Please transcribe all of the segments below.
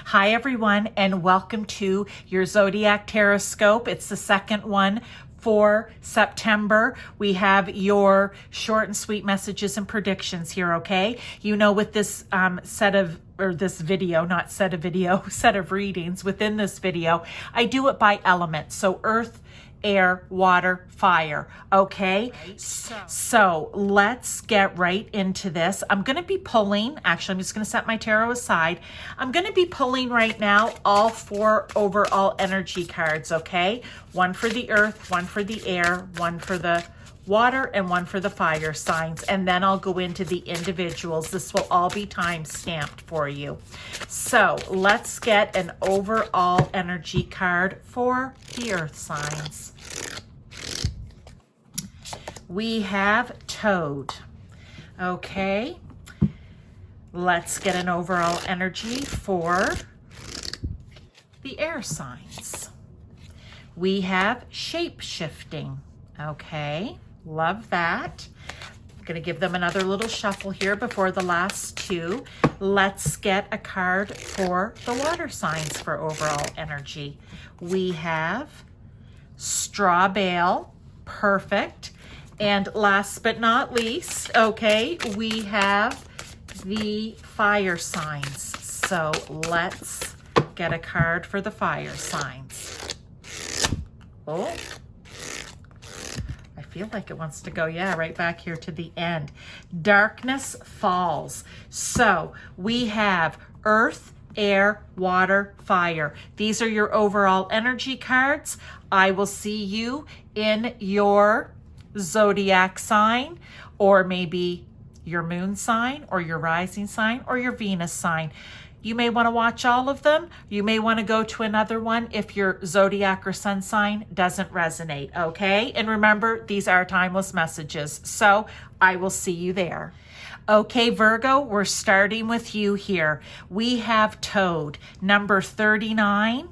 Hi everyone, and welcome to your Zodiac Taroscope. It's the second one for September. We have your short and sweet messages and predictions here, okay? You know, with this set of readings within this video, I do it by element. So earth, air, water, fire, okay? So let's get right into this. I'm going to be pulling, actually, I'm just going to set my tarot aside. I'm going to be pulling right now all 4 overall energy cards, okay? One for the earth, one for the air, one for the water, and one for the fire signs, and then I'll go into the individuals. This will all be time stamped for you. So let's get an overall energy card for the earth signs. We have Toad. Okay, let's get an overall energy for the air signs. We have shape-shifting. Okay, love that. I'm going to give them another little shuffle here before the last 2. Let's get a card for the water signs for overall energy. We have straw bale. Perfect. And last but not least, okay, we have the fire signs. So let's get a card for the fire signs. Oh, I feel like it wants to go, yeah, right back here to the end. Darkness falls. So we have earth, air, water, fire. These are your overall energy cards. I will see you in your zodiac sign, or maybe your moon sign, or your rising sign, or your Venus sign. You may want to watch all of them. You may want to go to another one if your zodiac or sun sign doesn't resonate, okay? And remember, these are timeless messages, so I will see you there. Okay, Virgo, we're starting with you here. We have Toad, number 39.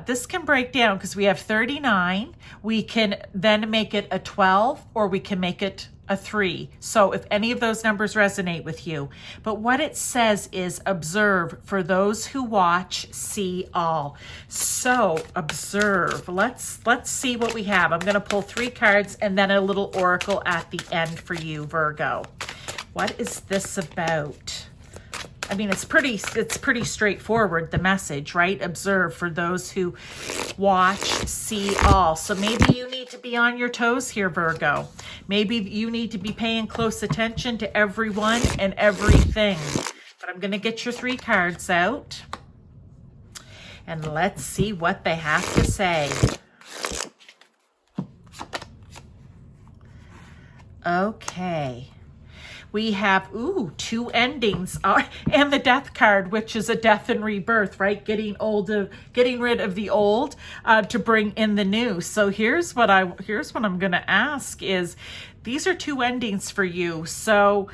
This can break down because we have 39. We can then make it a 12, or we can make it a 3. So if any of those numbers resonate with you. But what it says is observe. For those who watch, see all. So observe. Let's see what we have. I'm going to pull 3 cards and then a little oracle at the end for you, Virgo. What is this about? I mean, it's pretty straightforward, the message, right? Observe. For those who watch, see all. So maybe you need to be on your toes here, Virgo. Maybe you need to be paying close attention to everyone and everything. But I'm going to get your 3 cards out. And let's see what they have to say. Okay. We have, 2 endings, and the death card, which is a death and rebirth, right? Getting rid of the old to bring in the new. So here's what I'm going to ask is, these are 2 endings for you. So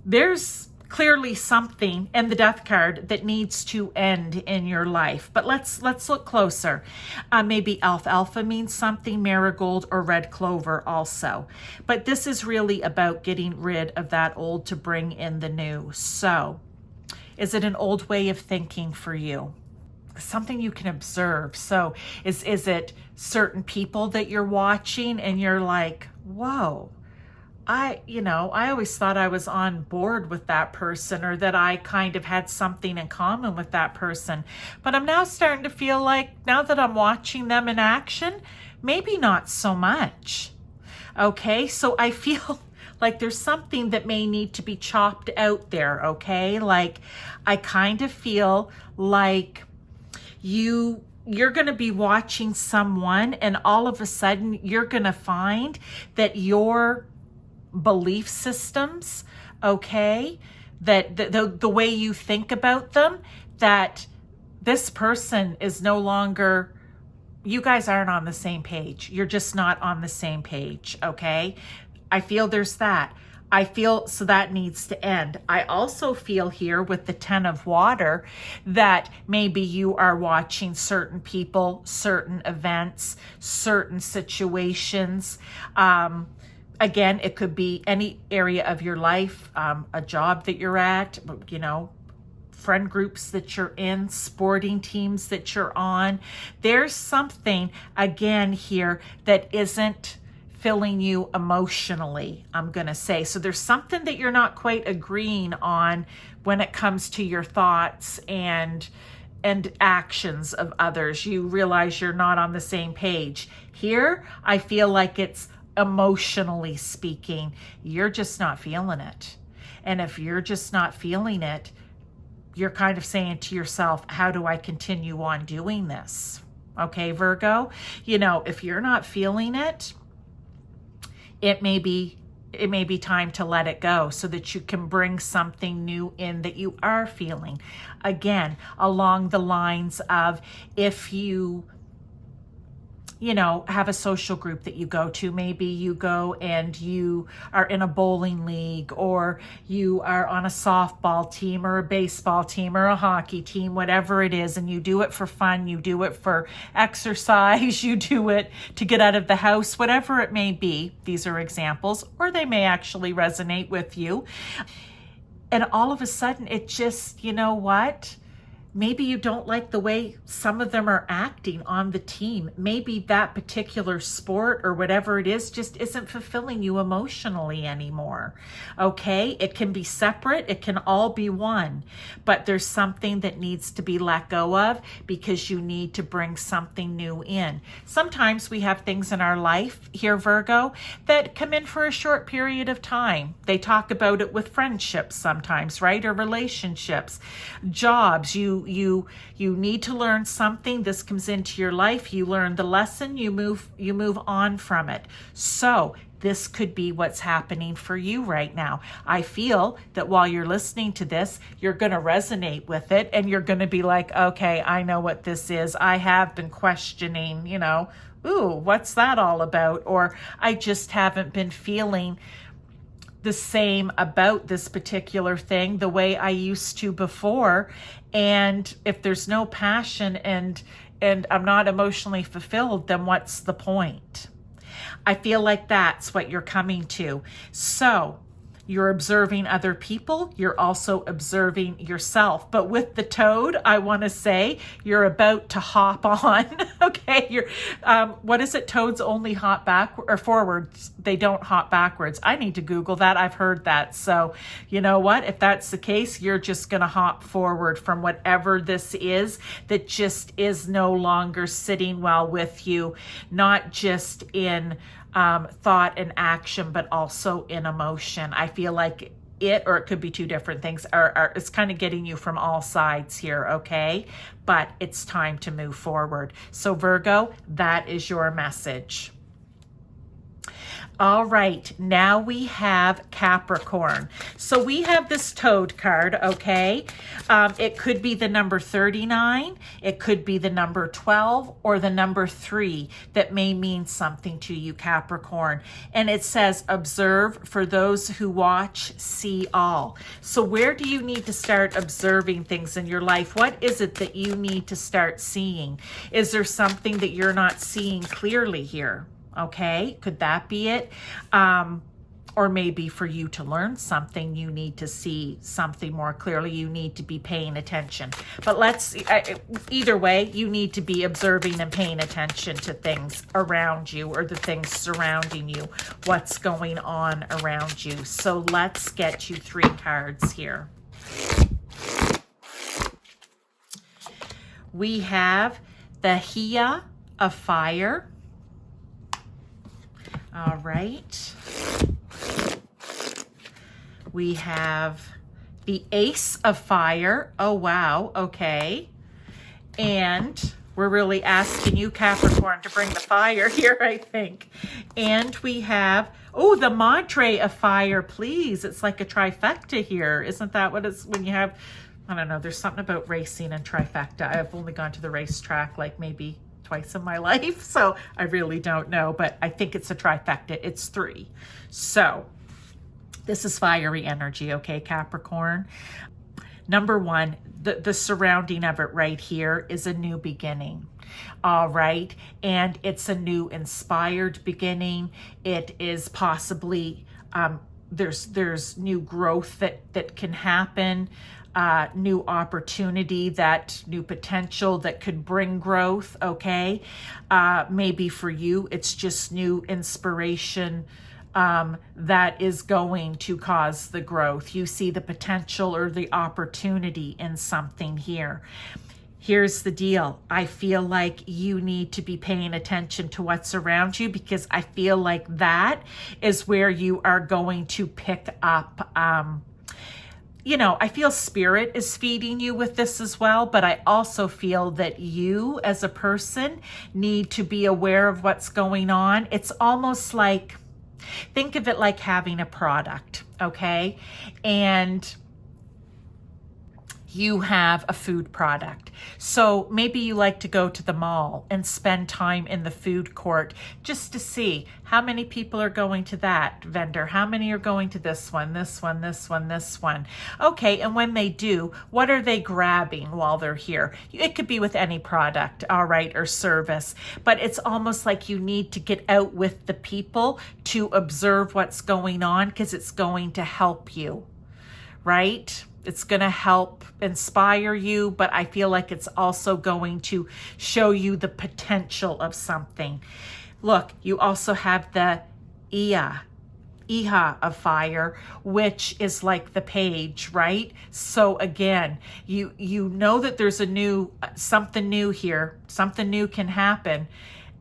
there's clearly something in the death card that needs to end in your life. But let's look closer. Maybe alfalfa means something, marigold, or red clover also. But this is really about getting rid of that old to bring in the new. So is it an old way of thinking for you? Something you can observe. So is it certain people that you're watching and you're like, whoa, I always thought I was on board with that person, or that I kind of had something in common with that person. But I'm now starting to feel like, now that I'm watching them in action, maybe not so much. Okay, so I feel like there's something that may need to be chopped out there, okay? Like, I kind of feel like you're going to be watching someone, and all of a sudden you're going to find that your belief systems, okay, that the way you think about them, that this person is no longer, you guys aren't on the same page. You're just not on the same page, okay? I feel there's that. So that needs to end. I also feel here with the 10 of water that maybe you are watching certain people, certain events, certain situations. Again, it could be any area of your life, a job that you're at, friend groups that you're in, sporting teams that you're on. There's something, again, here that isn't filling you emotionally, I'm going to say. So there's something that you're not quite agreeing on when it comes to your thoughts and actions of others. You realize you're not on the same page. Here, I feel like it's emotionally speaking, you're just not feeling it. And if you're just not feeling it, you're kind of saying to yourself, how do I continue on doing this? Okay, Virgo, if you're not feeling it, it may be time to let it go so that you can bring something new in that you are feeling. Again, along the lines of, if you have a social group that you go to. Maybe you go and you are in a bowling league, or you are on a softball team or a baseball team or a hockey team, whatever it is, and you do it for fun, you do it for exercise, you do it to get out of the house, whatever it may be. These are examples, or they may actually resonate with you. And all of a sudden, it just, maybe you don't like the way some of them are acting on the team. Maybe that particular sport or whatever it is just isn't fulfilling you emotionally anymore. Okay? It can be separate. It can all be one. But there's something that needs to be let go of because you need to bring something new in. Sometimes we have things in our life here, Virgo, that come in for a short period of time. They talk about it with friendships sometimes, right? Or relationships, jobs. You need to learn something. This comes into your life. You learn the lesson. You move on from it. So this could be what's happening for you right now. I feel that while you're listening to this, you're going to resonate with it, and you're going to be like, okay, I know what this is. I have been questioning, ooh, what's that all about? Or I just haven't been feeling the same about this particular thing the way I used to before. And if there's no passion and I'm not emotionally fulfilled, then what's the point? I feel like that's what you're coming to. So you're observing other people. You're also observing yourself. But with the toad, I want to say you're about to hop on. Okay, what is it? Toads only hop back or forwards. They don't hop backwards. I need to Google that. I've heard that. So you know what? If that's the case, you're just going to hop forward from whatever this is that just is no longer sitting well with you, not just in thought and action, but also in emotion. I feel like or it could be two different things, it's kind of getting you from all sides here, okay? But it's time to move forward. So Virgo, that is your message. All right, now we have Capricorn. So we have this toad card, okay? It could be the number 39, it could be the number 12, or the number 3 that may mean something to you, Capricorn. And it says, observe, for those who watch, see all. So where do you need to start observing things in your life? What is it that you need to start seeing? Is there something that you're not seeing clearly here? Okay, could that be it? Or maybe for you to learn something, you need to see something more clearly. You need to be paying attention. But either way, you need to be observing and paying attention to things around you, or the things surrounding you, what's going on around you. So let's get you 3 cards here. We have the Hia of Fire. All right. We have the Ace of Fire. Oh, wow. Okay. And we're really asking you, Capricorn, to bring the fire here, I think. And we have, the Madre of Fire, please. It's like a trifecta here. Isn't that what it's when you have, I don't know, there's something about racing and trifecta. I've only gone to the racetrack like maybe twice in my life, so I really don't know, but I think it's a trifecta. It's 3. So this is fiery energy, okay, Capricorn? Number 1, the surrounding of it right here is a new beginning. All right, and it's a new inspired beginning. It is possibly there's new growth that can happen, new opportunity, new potential that could bring growth. Okay, maybe for you it's just new inspiration that is going to cause the growth. You see the potential or the opportunity in something here. Here's the deal. I feel like you need to be paying attention to what's around you, because I feel like that is where you are going to pick up, I feel spirit is feeding you with this as well, but I also feel that you as a person need to be aware of what's going on. It's almost like, think of it like having a product, okay? And you have a food product. So maybe you like to go to the mall and spend time in the food court just to see how many people are going to that vendor, how many are going to this one, this one, this one, this one. Okay, and when they do, what are they grabbing while they're here? It could be with any product, all right, or service, but it's almost like you need to get out with the people to observe what's going on, because it's going to help you, right? It's going to help inspire you, but I feel like it's also going to show you the potential of something. Look, you also have the Iha of fire, which is like the page, right? So again, you know that there's something new here, something new can happen.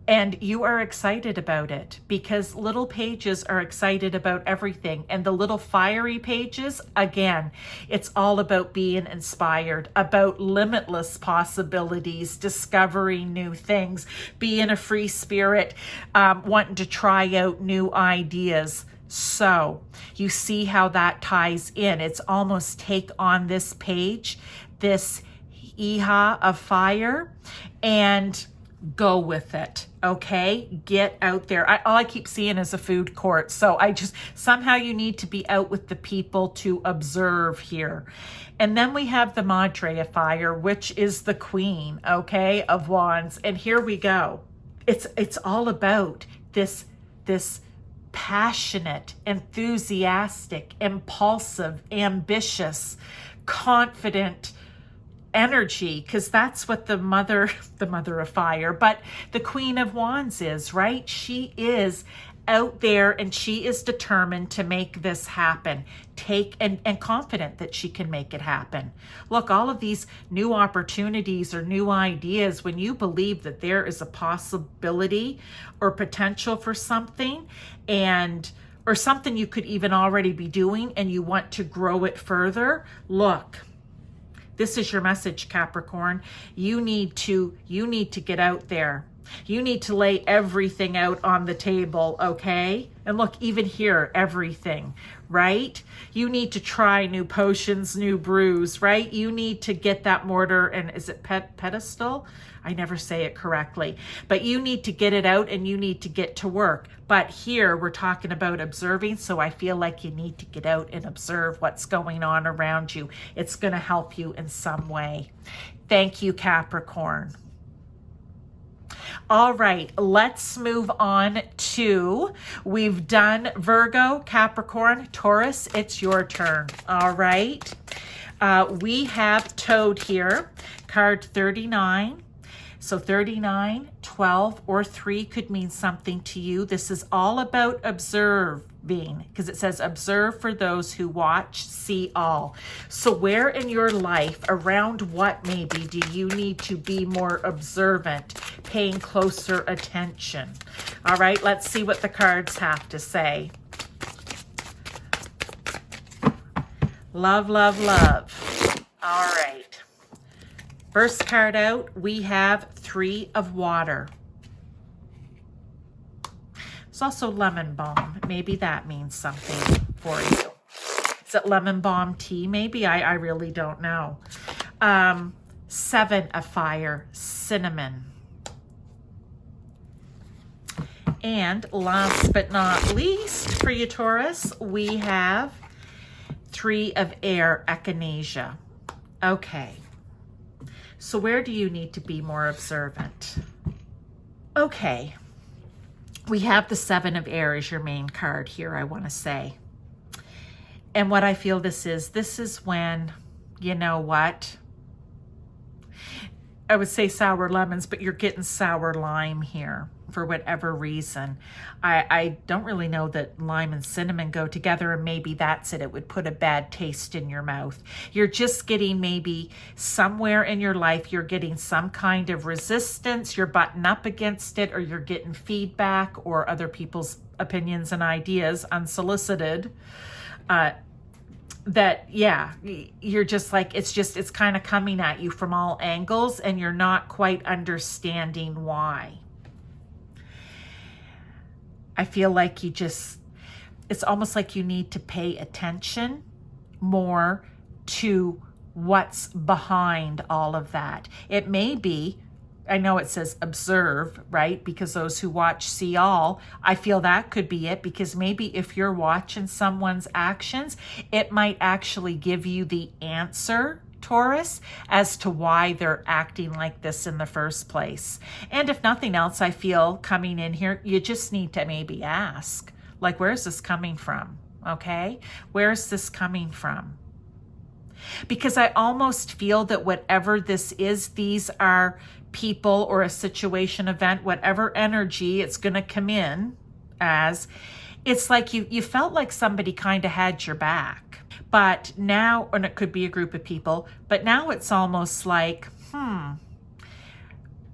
And you are excited about it, because little pages are excited about everything. And the little fiery pages, again, it's all about being inspired, about limitless possibilities, discovering new things, being a free spirit, wanting to try out new ideas. So you see how that ties in. It's almost take on this page, this Iha of fire, and go with it. Okay, get out there. All I keep seeing is a food court. So somehow you need to be out with the people to observe here. And then we have the Madre of fire, which is the Queen, okay, of Wands. And here we go. It's all about this passionate, enthusiastic, impulsive, ambitious, confident energy, because that's what the mother of fire, but the Queen of Wands is, right? She is out there and she is determined to make this happen, and confident that she can make it happen. Look, all of these new opportunities or new ideas, when you believe that there is a possibility or potential for something, or something you could even already be doing and you want to grow it further, look, this is your message, Capricorn. You need to get out there. You need to lay everything out on the table, okay? And look, even here, everything, right? You need to try new potions, new brews, right? You need to get that mortar and is it pedestal? I never say it correctly, but you need to get it out and you need to get to work. But here we're talking about observing. So I feel like you need to get out and observe what's going on around you. It's going to help you in some way. Thank you, Capricorn. All right, let's move on to, we've done Virgo, Capricorn, Taurus. It's your turn. All right. We have Toad here, card 39. So 39, 12, or 3 could mean something to you. This is all about observing, because it says observe for those who watch, see all. So where in your life, around what maybe, do you need to be more observant, paying closer attention? All right, let's see what the cards have to say. Love, love, love. All right. First card out, we have 3 of water. It's also lemon balm. Maybe that means something for you. Is it lemon balm tea? Maybe. I really don't know. 7 of fire, cinnamon. And last but not least for you, Taurus, we have 3 of air, echinacea. Okay. So where do you need to be more observant? Okay. We have the 7 of air as your main card here, I want to say. And what I feel this is when, you know what? I would say sour lemons, but you're getting sour lime here for whatever reason. I don't really know that lime and cinnamon go together, and maybe that's it. It would put a bad taste in your mouth. You're just getting maybe somewhere in your life, you're getting some kind of resistance, you're butting up against it, or you're getting feedback or other people's opinions and ideas unsolicited. That, yeah, you're just like, it's kind of coming at you from all angles and you're not quite understanding why. I feel like it's almost like you need to pay attention more to what's behind all of that. It may be, I know it says observe, right? Because those who watch see all. I feel that could be it, because maybe if you're watching someone's actions, it might actually give you the answer, Taurus, as to why they're acting like this in the first place. And if nothing else, I feel coming in here, you just need to maybe ask, like, where's this coming from? Okay? Where's this coming from? Because I almost feel that whatever this is, these are people or a situation, event, whatever energy it's going to come in as, it's like you felt like somebody kind of had your back. But now, and it could be a group of people, but now it's almost like,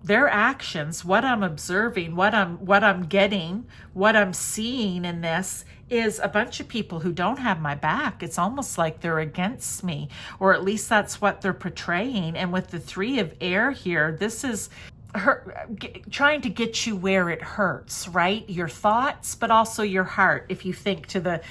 their actions, what I'm observing, what I'm getting, what I'm seeing in this is a bunch of people who don't have my back. It's almost like they're against me, or at least that's what they're portraying. And with the 3 of air here, this is trying to get you where it hurts, right? Your thoughts, but also your heart. If you think to the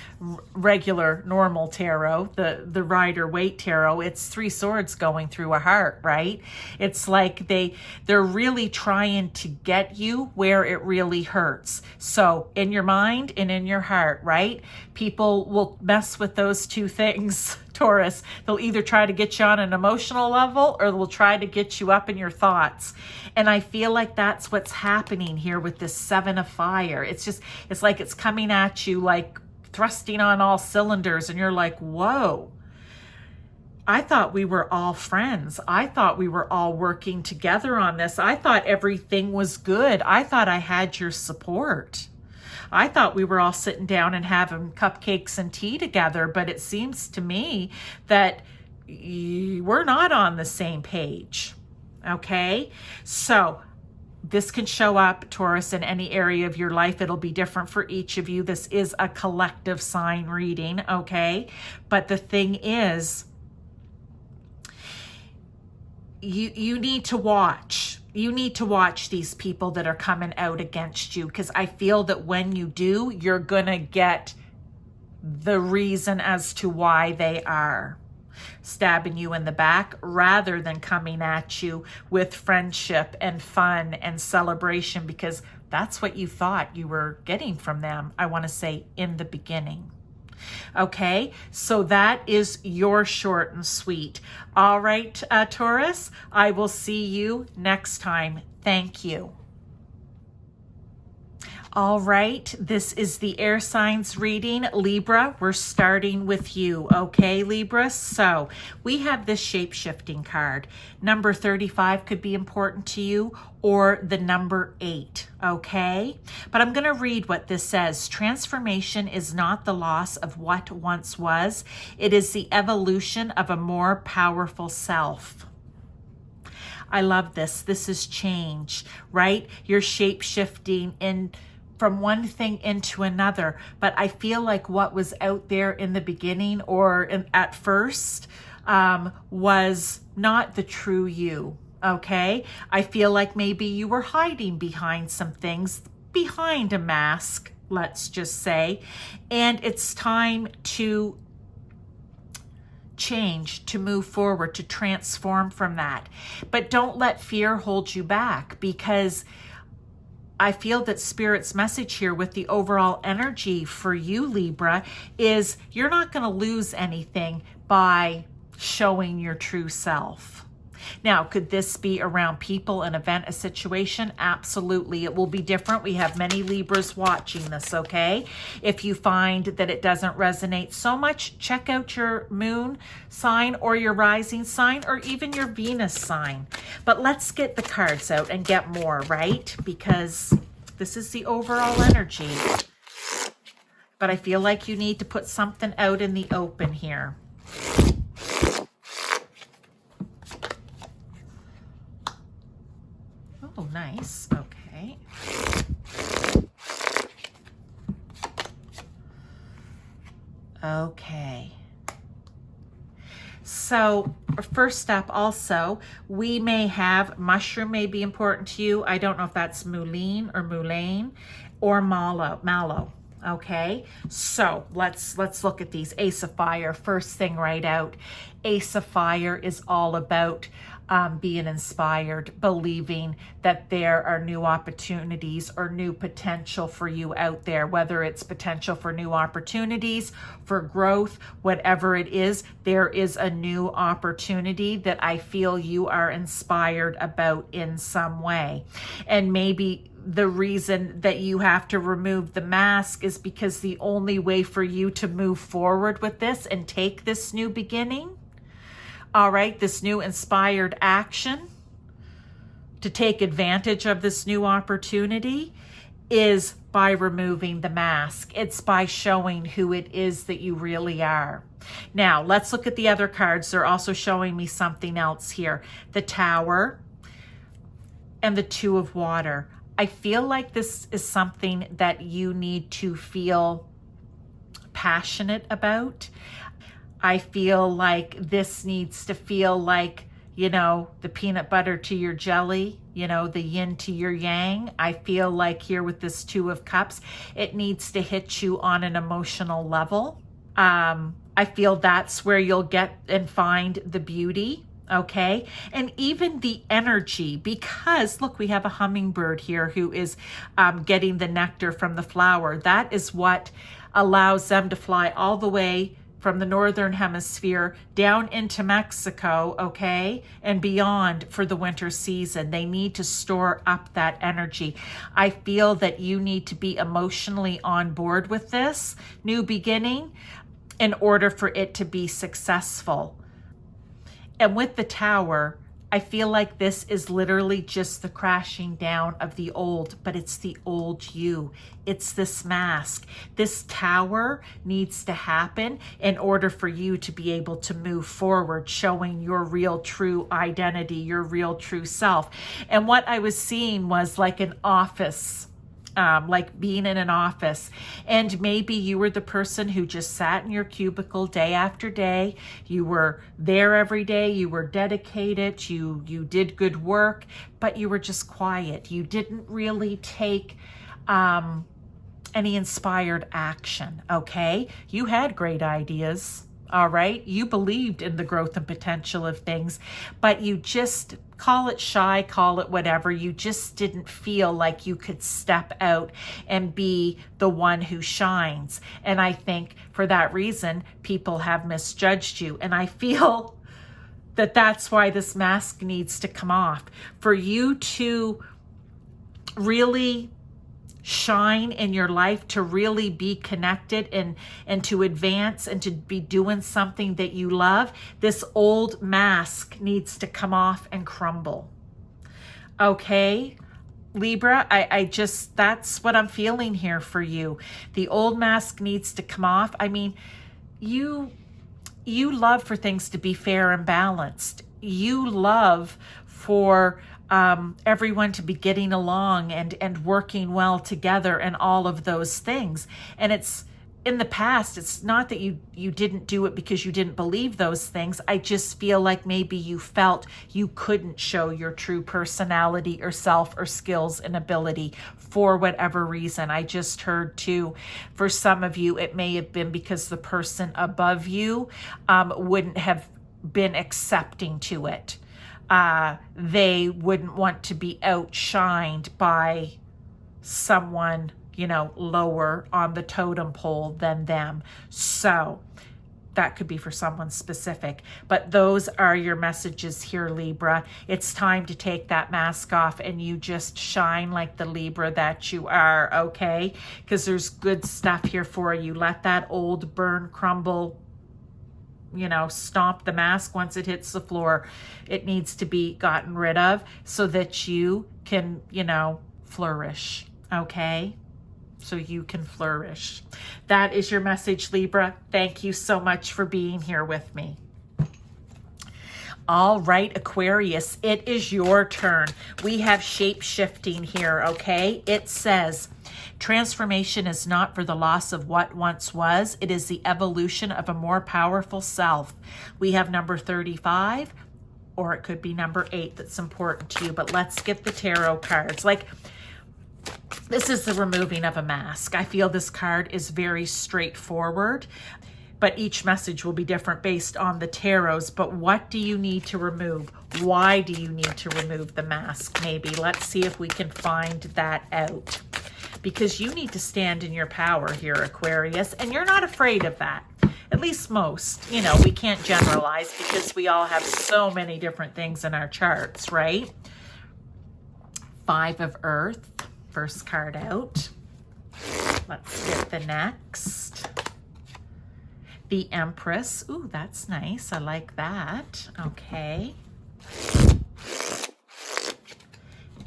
regular normal tarot, the Rider-Waite tarot, it's 3 swords going through a heart, right? It's like they're really trying to get you where it really hurts. So in your mind and in your heart, right? People will mess with those 2 things, Taurus. They'll either try to get you on an emotional level, or they'll try to get you up in your thoughts. And I feel like that's what's happening here with this 7 of fire. It's like it's coming at you like thrusting on all cylinders, and you're like, whoa, I thought we were all friends. I thought we were all working together on this. I thought everything was good. I thought I had your support. I thought we were all sitting down and having cupcakes and tea together, but it seems to me that we're not on the same page. Okay, so this can show up, Taurus, in any area of your life. It'll be different for each of you. This is a collective sign reading, okay? But the thing is, you need to watch. You need to watch these people that are coming out against you, because I feel that when you do, you're gonna get the reason as to why they are stabbing you in the back, rather than coming at you with friendship and fun and celebration, because that's what you thought you were getting from them, I want to say, in the beginning. Okay, so that is your short and sweet. All right, Taurus, I will see you next time. Thank you. All right, this is the air signs reading. Libra, we're starting with you, okay, Libra? So we have this shape-shifting card. Number 35 could be important to you, or the number 8, okay? But I'm going to read what this says. Transformation is not the loss of what once was. It is the evolution of a more powerful self. I love this. This is change, right? You're shape-shifting in from one thing into another. But I feel like what was out there in the beginning, or at first, was not the true you, okay? I feel like maybe you were hiding behind some things, behind a mask, let's just say, and it's time to change, to move forward, to transform from that. But don't let fear hold you back, because I feel that Spirit's message here with the overall energy for you, Libra, is you're not going to lose anything by showing your true self. Now, could this be around people, an event, a situation? Absolutely. It will be different. We have many Libras watching this, okay? If you find that it doesn't resonate so much, check out your moon sign or your rising sign or even your Venus sign. But let's get the cards out and get more, right? Because this is the overall energy. But I feel like you need to put something out in the open here. Oh, nice. Okay. Okay. So first up also, we may have, mushroom may be important to you. I don't know if that's mullein or mallow. Okay, so let's look at these. Ace of Fire, first thing right out. Ace of Fire is all about being inspired, believing that there are new opportunities or new potential for you out there, whether it's potential for new opportunities, for growth, whatever it is, there is a new opportunity that I feel you are inspired about in some way. And maybe the reason that you have to remove the mask is because the only way for you to move forward with this and take this new beginning, all right, this new inspired action to take advantage of this new opportunity is by removing the mask. It's by showing who it is that you really are. Now, let's look at the other cards. They're also showing me something else here. The Tower and the Two of Water. I feel like this is something that you need to feel passionate about. I feel like this needs to feel like, you know, the peanut butter to your jelly, you know, the yin to your yang. I feel like here with this Two of Cups, it needs to hit you on an emotional level. I feel that's where you'll get and find the beauty. Okay, and even the energy, because look, we have a hummingbird here who is getting the nectar from the flower. That is what allows them to fly all the way from the northern hemisphere down into Mexico, okay, and beyond for the winter season. They need to store up that energy. I feel that you need to be emotionally on board with this new beginning in order for it to be successful. And with the Tower, I feel like this is literally just the crashing down of the old, but it's the old you. It's this mask. This Tower needs to happen in order for you to be able to move forward, showing your real true identity, your real true self. And what I was seeing was like an office, like being in an office, and maybe you were the person who just sat in your cubicle day after day. You were there every day. You were dedicated. You did good work, but you were just quiet. You didn't really take any inspired action. Okay, you had great ideas. All right, you believed in the growth and potential of things, but you just, call it shy, call it whatever, you just didn't feel like you could step out and be the one who shines. And I think for that reason, people have misjudged you. And I feel that that's why this mask needs to come off, for you to really shine in your life, to really be connected and to advance and to be doing something that you love. This old mask needs to come off and crumble. Okay, Libra, I just, that's what I'm feeling here for you. The old mask needs to come off. I mean, you love for things to be fair and balanced. You love for everyone to be getting along and working well together and all of those things. And it's, in the past, it's not that you didn't do it because you didn't believe those things. I just feel like maybe you felt you couldn't show your true personality or self or skills and ability for whatever reason. I just heard too, for some of you, it may have been because the person above you wouldn't have been accepting to it. They wouldn't want to be outshined by someone, you know, lower on the totem pole than them. So that could be for someone specific, but those are your messages here, Libra. It's time to take that mask off and you just shine like the Libra that you are, okay? Because there's good stuff here for you. Let that old burn, crumble, you know, stomp the mask once it hits the floor. It needs to be gotten rid of so that you can, you know, flourish, okay? So you can flourish. That is your message, Libra. Thank you so much for being here with me. All right, Aquarius, it is your turn. We have shape-shifting here, okay? It says, transformation is not for the loss of what once was. It is the evolution of a more powerful self. We have number 35, or it could be number 8 that's important to you, but let's get the tarot cards. Like, this is the removing of a mask. I feel this card is very straightforward, but each message will be different based on the tarots. But what do you need to remove? Why do you need to remove the mask? Maybe let's see if we can find that out, because you need to stand in your power here, Aquarius, and you're not afraid of that. At least most, you know, we can't generalize because we all have so many different things in our charts, right? 5 of Earth. First card out. Let's get the next. The Empress. Ooh, that's nice. I like that. Okay.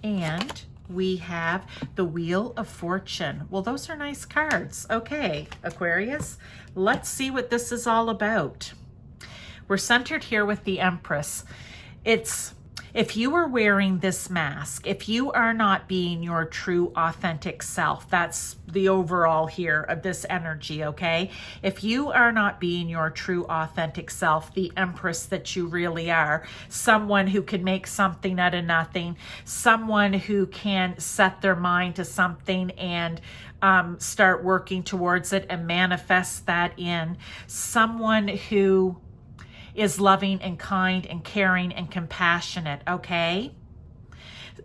And we have the Wheel of Fortune. Well, those are nice cards. Okay, Aquarius, let's see what this is all about. We're centered here with the Empress. It's, if you are wearing this mask, if you are not being your true authentic self, that's the overall here of this energy, okay? If you are not being your true authentic self, the Empress that you really are, someone who can make something out of nothing, someone who can set their mind to something and start working towards it and manifest that in, someone who is loving and kind and caring and compassionate, okay?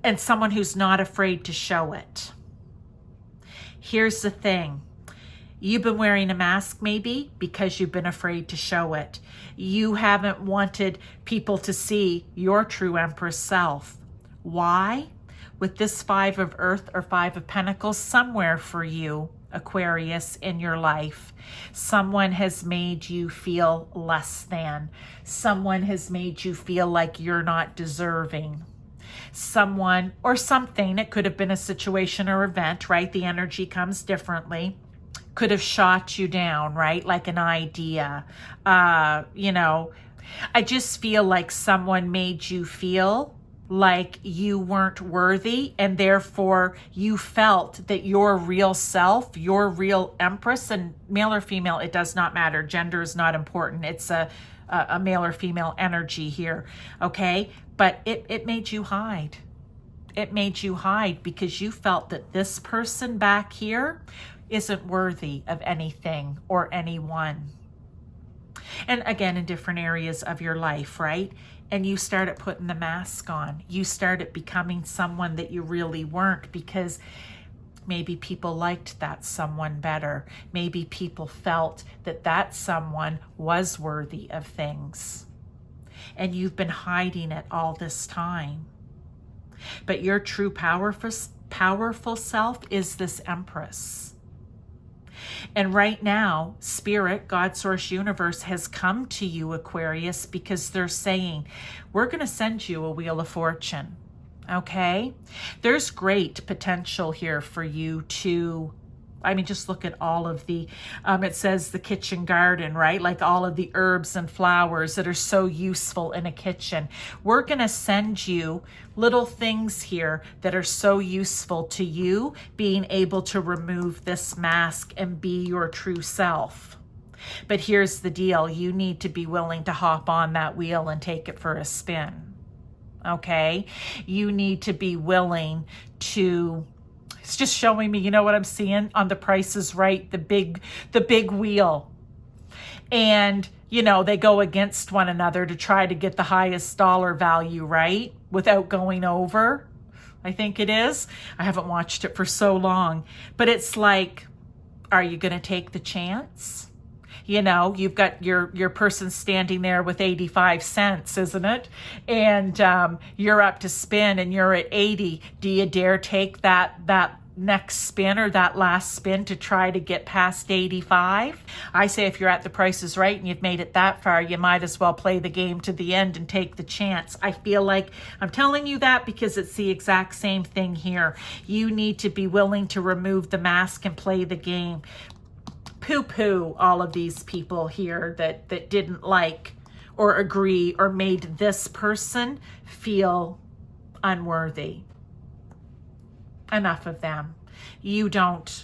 And someone who's not afraid to show it. Here's the thing. You've been wearing a mask maybe because you've been afraid to show it. You haven't wanted people to see your true Empress self. Why? With this 5 of Earth or 5 of Pentacles, somewhere for you, Aquarius, in your life, someone has made you feel less than. Someone has made you feel like you're not deserving. Someone or something, it could have been a situation or event, right? The energy comes differently. Could have shot you down, right? Like an idea. You know, I just feel like someone made you feel like you weren't worthy, and therefore you felt that your real self, your real Empress, and male or female, it does not matter. Gender is not important. It's a male or female energy here, okay? But it made you hide. It made you hide because you felt that this person back here isn't worthy of anything or anyone. And again, in different areas of your life, right? And you started putting the mask on. You started becoming someone that you really weren't because maybe people liked that someone better. Maybe people felt that that someone was worthy of things. And you've been hiding it all this time. But your true powerful self is this Empress. And right now, Spirit, God, Source, Universe has come to you, Aquarius, because they're saying, we're going to send you a Wheel of Fortune, okay? There's great potential here for you to, I mean, just look at all of the, it says the kitchen garden, right? Like all of the herbs and flowers that are so useful in a kitchen. We're going to send you little things here that are so useful to you being able to remove this mask and be your true self. But here's the deal. You need to be willing to hop on that wheel and take it for a spin, okay? You need to be willing to, it's just showing me, you know what I'm seeing on The Price is Right, the big wheel. And, you know, they go against one another to try to get the highest dollar value, right? Without going over, I think it is. I haven't watched it for so long. But it's like, are you going to take the chance? You know, you've got your person standing there with 85 cents, isn't it? And you're up to spin and you're at 80. Do you dare take that next spin or that last spin to try to get past 85? I say if you're at the Price is Right and you've made it that far, you might as well play the game to the end and take the chance. I feel like I'm telling you that because it's the exact same thing here. You need to be willing to remove the mask and play the game. Poo-poo all of these people here that didn't like or agree or made this person feel unworthy. Enough of them. You don't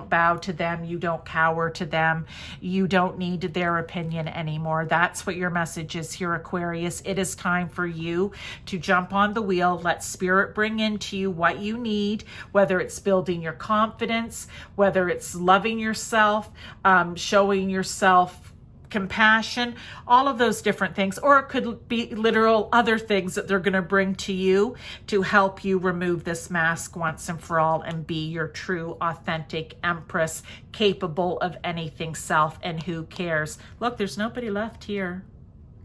bow to them. You don't cower to them. You don't need their opinion anymore. That's what your message is here, Aquarius. It is time for you to jump on the wheel. Let Spirit bring into you what you need, whether it's building your confidence, whether it's loving yourself, showing yourself compassion, all of those different things, or it could be literal other things that they're going to bring to you to help you remove this mask once and for all and be your true, authentic Empress, capable of anything self. And who cares? Look, there's nobody left here.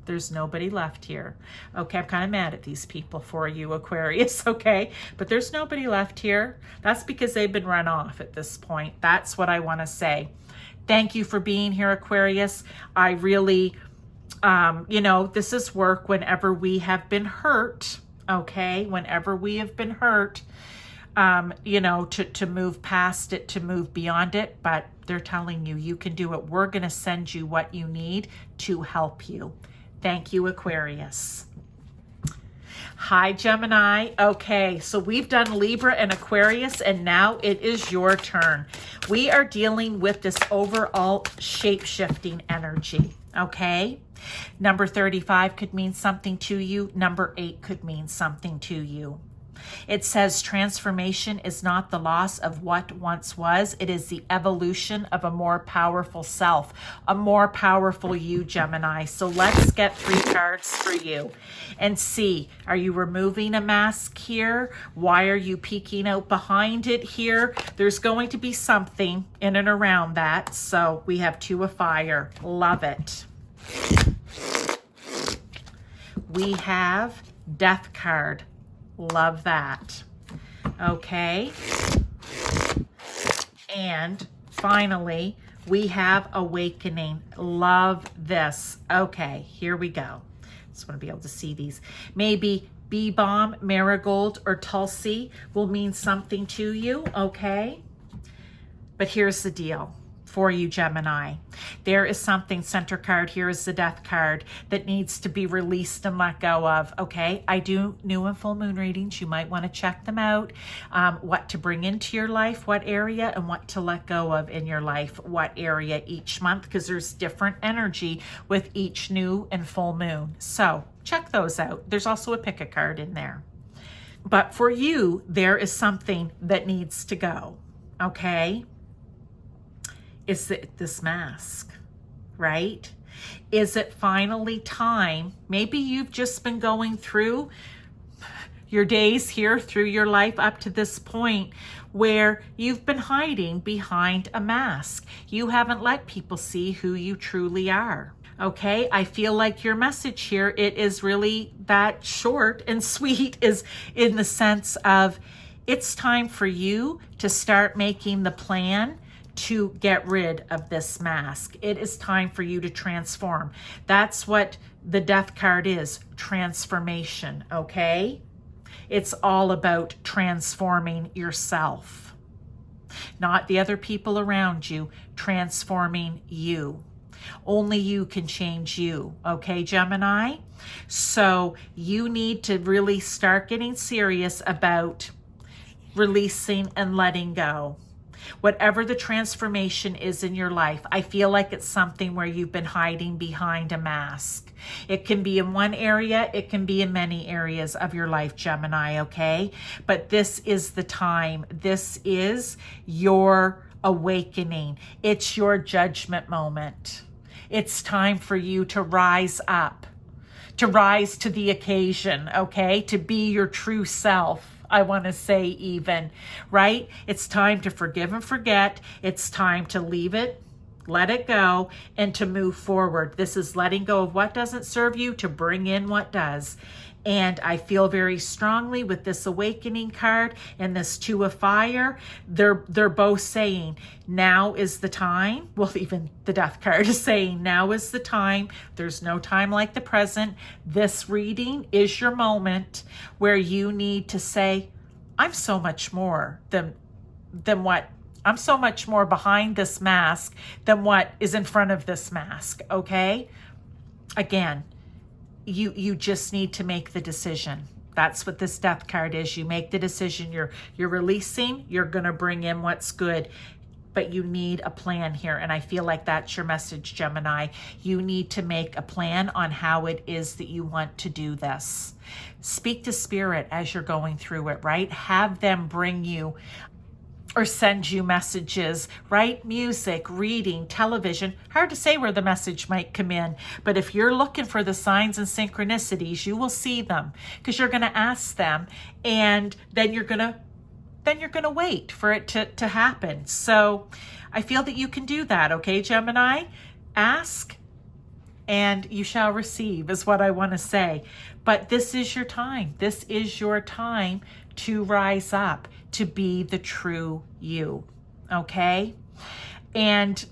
There's nobody left here. Okay, I'm kind of mad at these people for you, Aquarius, okay? But there's nobody left here. That's because they've been run off at this point. That's what I want to say. Thank you for being here, Aquarius. I really, this is work whenever we have been hurt, okay? Whenever we have been hurt, to move past it, to move beyond it. But they're telling you, you can do it. We're going to send you what you need to help you. Thank you, Aquarius. Hi, Gemini. Okay, so we've done Libra and Aquarius, and now it is your turn. We are dealing with this overall shape-shifting energy, okay? Number 35 could mean something to you. Number 8 could mean something to you. It says transformation is not the loss of what once was. It is the evolution of a more powerful self, a more powerful you, Gemini. So let's get 3 cards for you and see, are you removing a mask here? Why are you peeking out behind it here? There's going to be something in and around that. So we have 2 of fire. Love it. We have Death card. Love that. Okay. And finally, we have Awakening. Love this. Okay, here we go. Just want to be able to see these. Maybe Bee Balm, Marigold, or Tulsi will mean something to you, okay? But here's the deal for you, Gemini. There is something, center card here is the Death card, that needs to be released and let go of, okay? I do new and full moon readings. You might want to check them out. What to bring into your life, what area, and what to let go of in your life, what area each month, because there's different energy with each new and full moon. So check those out. There's also a pick a card in there. But for you, there is something that needs to go, okay? Is it this mask, right? Is it finally time? Maybe you've just been going through your days here, through your life up to this point where you've been hiding behind a mask. You haven't let people see who you truly are. Okay, I feel like your message here, it is really that short and sweet, is in the sense of it's time for you to start making the plan to get rid of this mask. It is time for you to transform. That's what the Death card is, transformation, okay? It's all about transforming yourself, not the other people around you, transforming you. Only you can change you, okay, Gemini? So you need to really start getting serious about releasing and letting go. Whatever the transformation is in your life, I feel like it's something where you've been hiding behind a mask. It can be in one area, it can be in many areas of your life, Gemini, okay? But this is the time. This is your awakening. It's your judgment moment. It's time for you to rise up, to rise to the occasion, okay? To be your true self. I want to say even, right? It's time to forgive and forget. It's time to leave it let it go, and to move forward. This is letting go of what doesn't serve you to bring in what does. And I feel very strongly with this awakening card and this Two of Fire, they're both saying now is the time. Well, even the Death card is saying now is the time. There's no time like the present. This reading is your moment where you need to say, I'm so much more than what, I'm so much more behind this mask than what is in front of this mask, okay? Again, you just need to make the decision. That's what this Death card is. You make the decision. You're releasing. You're going to bring in what's good. But you need a plan here. And I feel like that's your message, Gemini. You need to make a plan on how it is that you want to do this. Speak to Spirit as you're going through it, right? Have them bring you or send you messages, right? Music, reading, television. Hard to say where the message might come in, but if you're looking for the signs and synchronicities, you will see them because you're going to ask them, and then you're going to wait for it to happen. So I feel that you can do that, okay, Gemini? Ask and you shall receive is what I want to say. But this is your time. This is your time to rise up, to be the true you, okay? And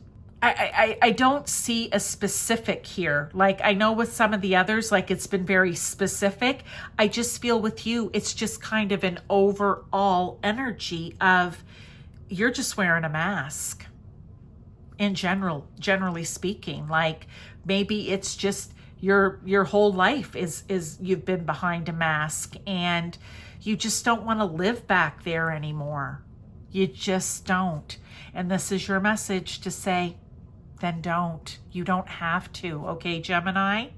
I don't see a specific here. Like I know with some of the others, like it's been very specific. I just feel with you, it's just kind of an overall energy of you're just wearing a mask in generally speaking. Like maybe it's just your whole life is you've been behind a mask and you just don't want to live back there anymore. You just don't. And this is your message to say, then don't. You don't have to, okay, Gemini?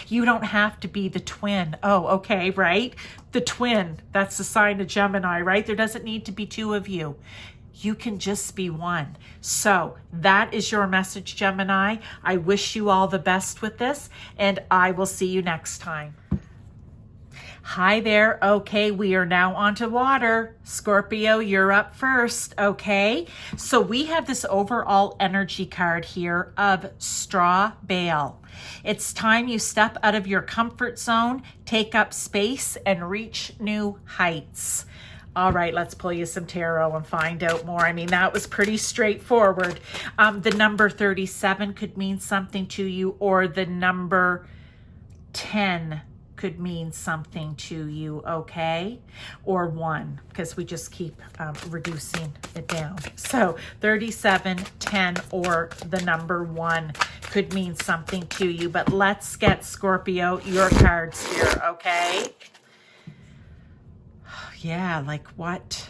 You don't have to be the twin. Oh, okay, right? The twin, that's the sign of Gemini, right? There doesn't need to be two of you. You can just be one. So that is your message, Gemini. I wish you all the best with this, and I will see you next time. Hi there. Okay, we are now onto water. Scorpio, you're up first. Okay, so we have this overall energy card here of straw bale. It's time you step out of your comfort zone, take up space, and reach new heights. All right, let's pull you some tarot and find out more. I mean, that was pretty straightforward. The number 37 could mean something to you, or the number 10 could mean something to you, okay? Or 1, because we just keep reducing it down. So 37, 10, or the number 1 could mean something to you. But let's get, Scorpio, your cards here, okay? Yeah, like what?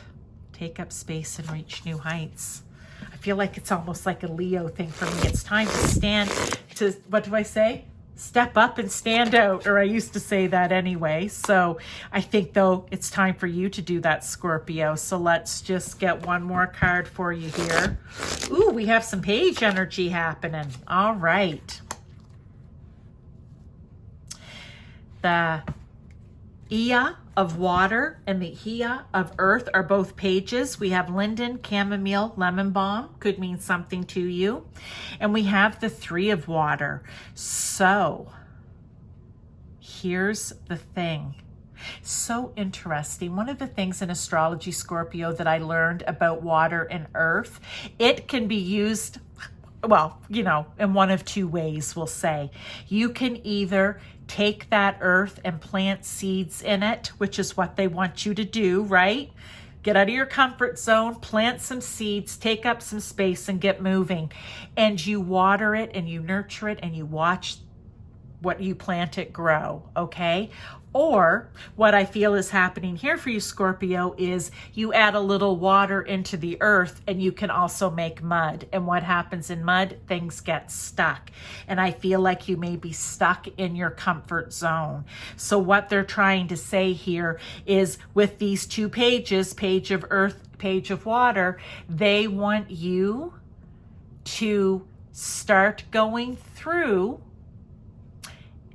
Take up space and reach new heights. I feel like it's almost like a Leo thing for me. It's time to stand to, what do I say? Step up and stand out, or I used to say that anyway. So I think, though, it's time for you to do that, Scorpio. So let's just get one more card for you here. Ooh, we have some page energy happening. All right. The Ia of water and the Hia of earth are both pages. We have linden, chamomile, lemon balm, could mean something to you. And we have the 3 of water. So here's the thing. So interesting. One of the things in astrology, Scorpio, that I learned about water and earth, it can be used, well, you know, in one of 2 ways, we'll say. You can either take that earth and plant seeds in it, which is what they want you to do, right? Get out of your comfort zone, plant some seeds, take up some space, and get moving. And you water it and you nurture it and you watch what you plant it grow, okay? Or what I feel is happening here for you, Scorpio, is you add a little water into the earth and you can also make mud. And what happens in mud? Things get stuck. And I feel like you may be stuck in your comfort zone. So what they're trying to say here is with these 2 pages, page of earth, page of water, they want you to start going through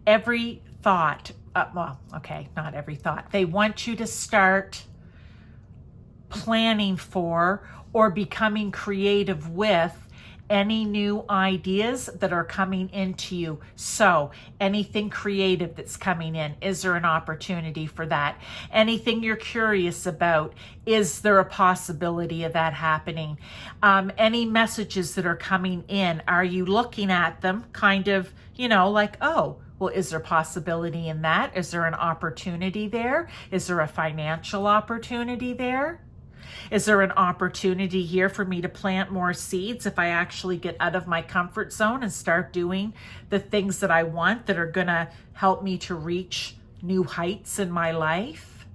every thought. Well, okay, not every thought. They want you to start planning for or becoming creative with any new ideas that are coming into you. So anything creative that's coming in, is there an opportunity for that? Anything you're curious about, is there a possibility of that happening? Any messages that are coming in, are you looking at them kind of, like, oh, well, is there possibility in that? Is there an opportunity there? Is there a financial opportunity there? Is there an opportunity here for me to plant more seeds if I actually get out of my comfort zone and start doing the things that I want that are going to help me to reach new heights in my life?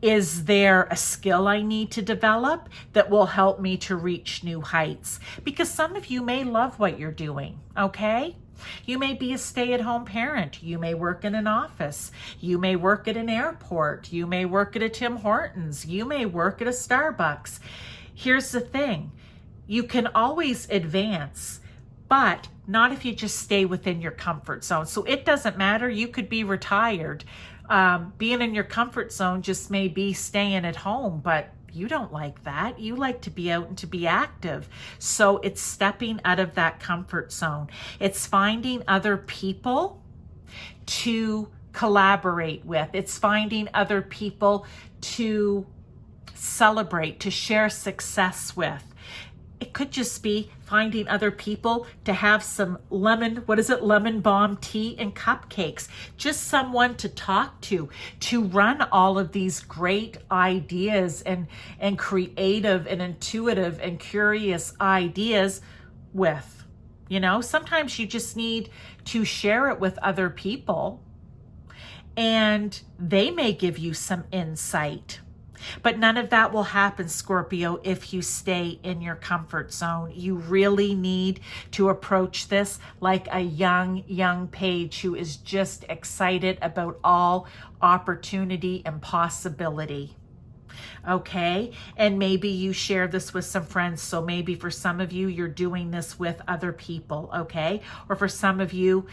Is there a skill I need to develop that will help me to reach new heights? Because some of you may love what you're doing, okay? You may be a stay-at-home parent. You may work in an office. You may work at an airport. You may work at a Tim Hortons. You may work at a Starbucks. Here's the thing. You can always advance, but not if you just stay within your comfort zone. So it doesn't matter. You could be retired. Being in your comfort zone just may be staying at home, but you don't like that. You like to be out and to be active. So it's stepping out of that comfort zone. It's finding other people to collaborate with. It's finding other people to celebrate, to share success with. It could just be finding other people to have some lemon balm tea and cupcakes. Just someone to talk to run all of these great ideas and creative and intuitive and curious ideas with. Sometimes you just need to share it with other people and they may give you some insight. But none of that will happen, Scorpio, if you stay in your comfort zone. You really need to approach this like a young page who is just excited about all opportunity and possibility. Okay, and maybe you share this with some friends. So maybe for some of you, you're doing this with other people, okay? Or for some of you,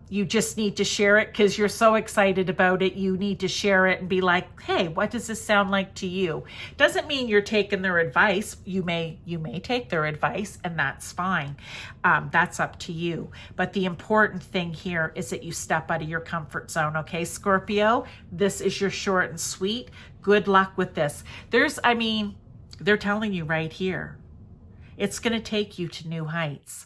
you just need to share it because you're so excited about it. You need to share it and be like, hey, what does this sound like to you? Doesn't mean you're taking their advice. You may take their advice, and that's fine. That's up to you. But the important thing here is that you step out of your comfort zone, okay, Scorpio? This is your short and sweet. Good luck with this. They're telling you right here, it's going to take you to new heights.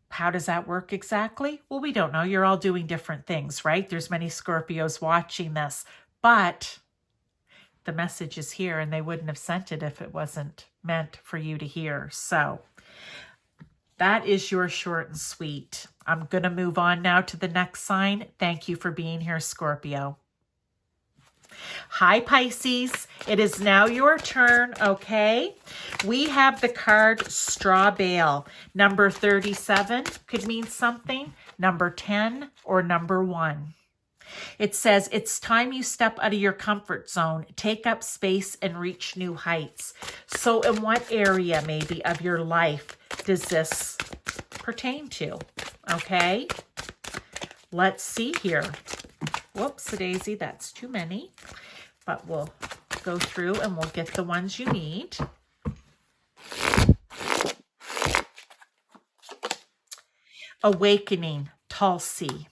How does that work exactly? Well, we don't know. You're all doing different things, right? There's many Scorpios watching this, but the message is here and they wouldn't have sent it if it wasn't meant for you to hear. So that is your short and sweet. I'm going to move on now to the next sign. Thank you for being here, Scorpio. Hi, Pisces. It is now your turn, okay? We have the card Straw Bale. Number 37 could mean something. Number 10 or number 1. It says, it's time you step out of your comfort zone, take up space, and reach new heights. So in what area maybe of your life does this pertain to? Okay? Let's see here. Whoops-a-daisy, that's too many. But we'll go through and we'll get the ones you need. Awakening, Tulsi.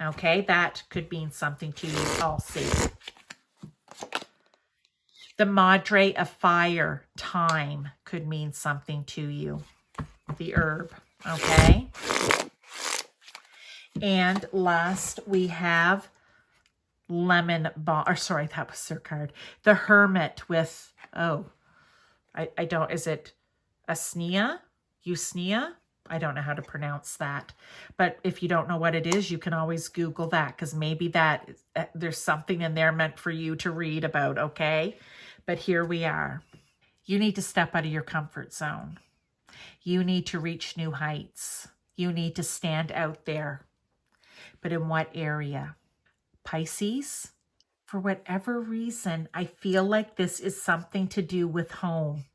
Okay, that could mean something to you, Tulsi. The Madre of Fire, Thyme, could mean something to you. The herb, okay? And last, we have Lemon Balm, or sorry, that was their card. The Hermit with, is it Asnea? Usnea? I don't know how to pronounce that. But if you don't know what it is, you can always Google that because maybe there's something in there meant for you to read about, okay? But here we are. You need to step out of your comfort zone. You need to reach new heights. You need to stand out there. But in what area? Pisces, for whatever reason, I feel like this is something to do with home,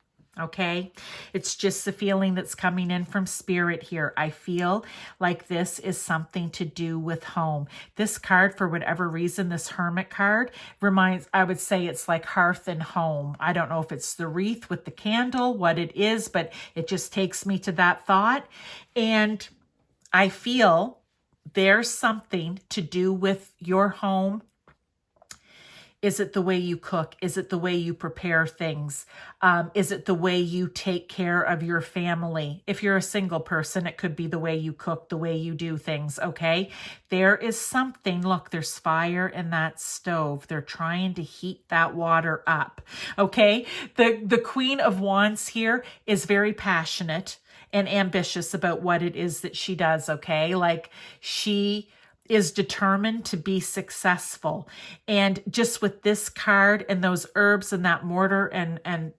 Okay, it's just the feeling that's coming in from spirit here. I feel like this is something to do with home. This card, for whatever reason, this Hermit card reminds, I would say it's like hearth and home. I don't know if it's the wreath with the candle, what it is, but it just takes me to that thought. And I feel there's something to do with your home. Is it the way you cook? Is it the way you prepare things? Is it the way you take care of your family? If you're a single person, it could be the way you cook, the way you do things, okay? There is something, look, there's fire in that stove. They're trying to heat that water up, okay? The Queen of Wands here is very passionate and ambitious about what it is that she does, okay? Like she is determined to be successful. And just with this card and those herbs and that mortar and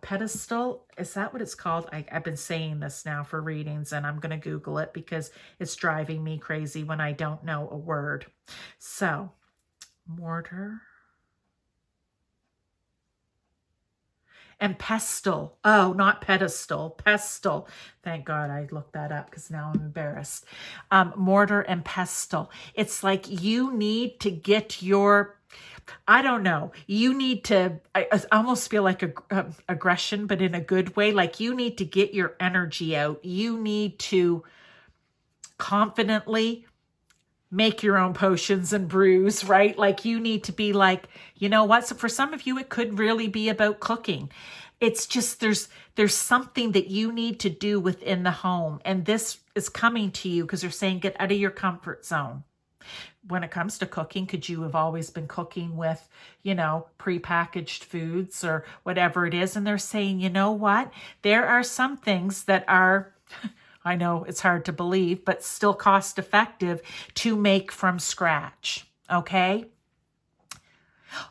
pedestal, is that what it's called? I've been saying this now for readings, and I'm going to Google it because it's driving me crazy when I don't know a word. So, mortar and pestle. Oh, not pedestal, pestle. Thank God I looked that up because now I'm embarrassed. Mortar and pestle. It's like you need to get your, I don't know, you need to, I almost feel like aggression, but in a good way. Like you need to get your energy out. You need to confidently make your own potions and brews, right? Like you need to be like, you know what? So for some of you, it could really be about cooking. It's just, there's something that you need to do within the home. And this is coming to you because they're saying, get out of your comfort zone. When it comes to cooking, could you have always been cooking with, you know, prepackaged foods or whatever it is? And they're saying, you know what? There are some things that are, I know it's hard to believe, but still cost effective to make from scratch. Okay.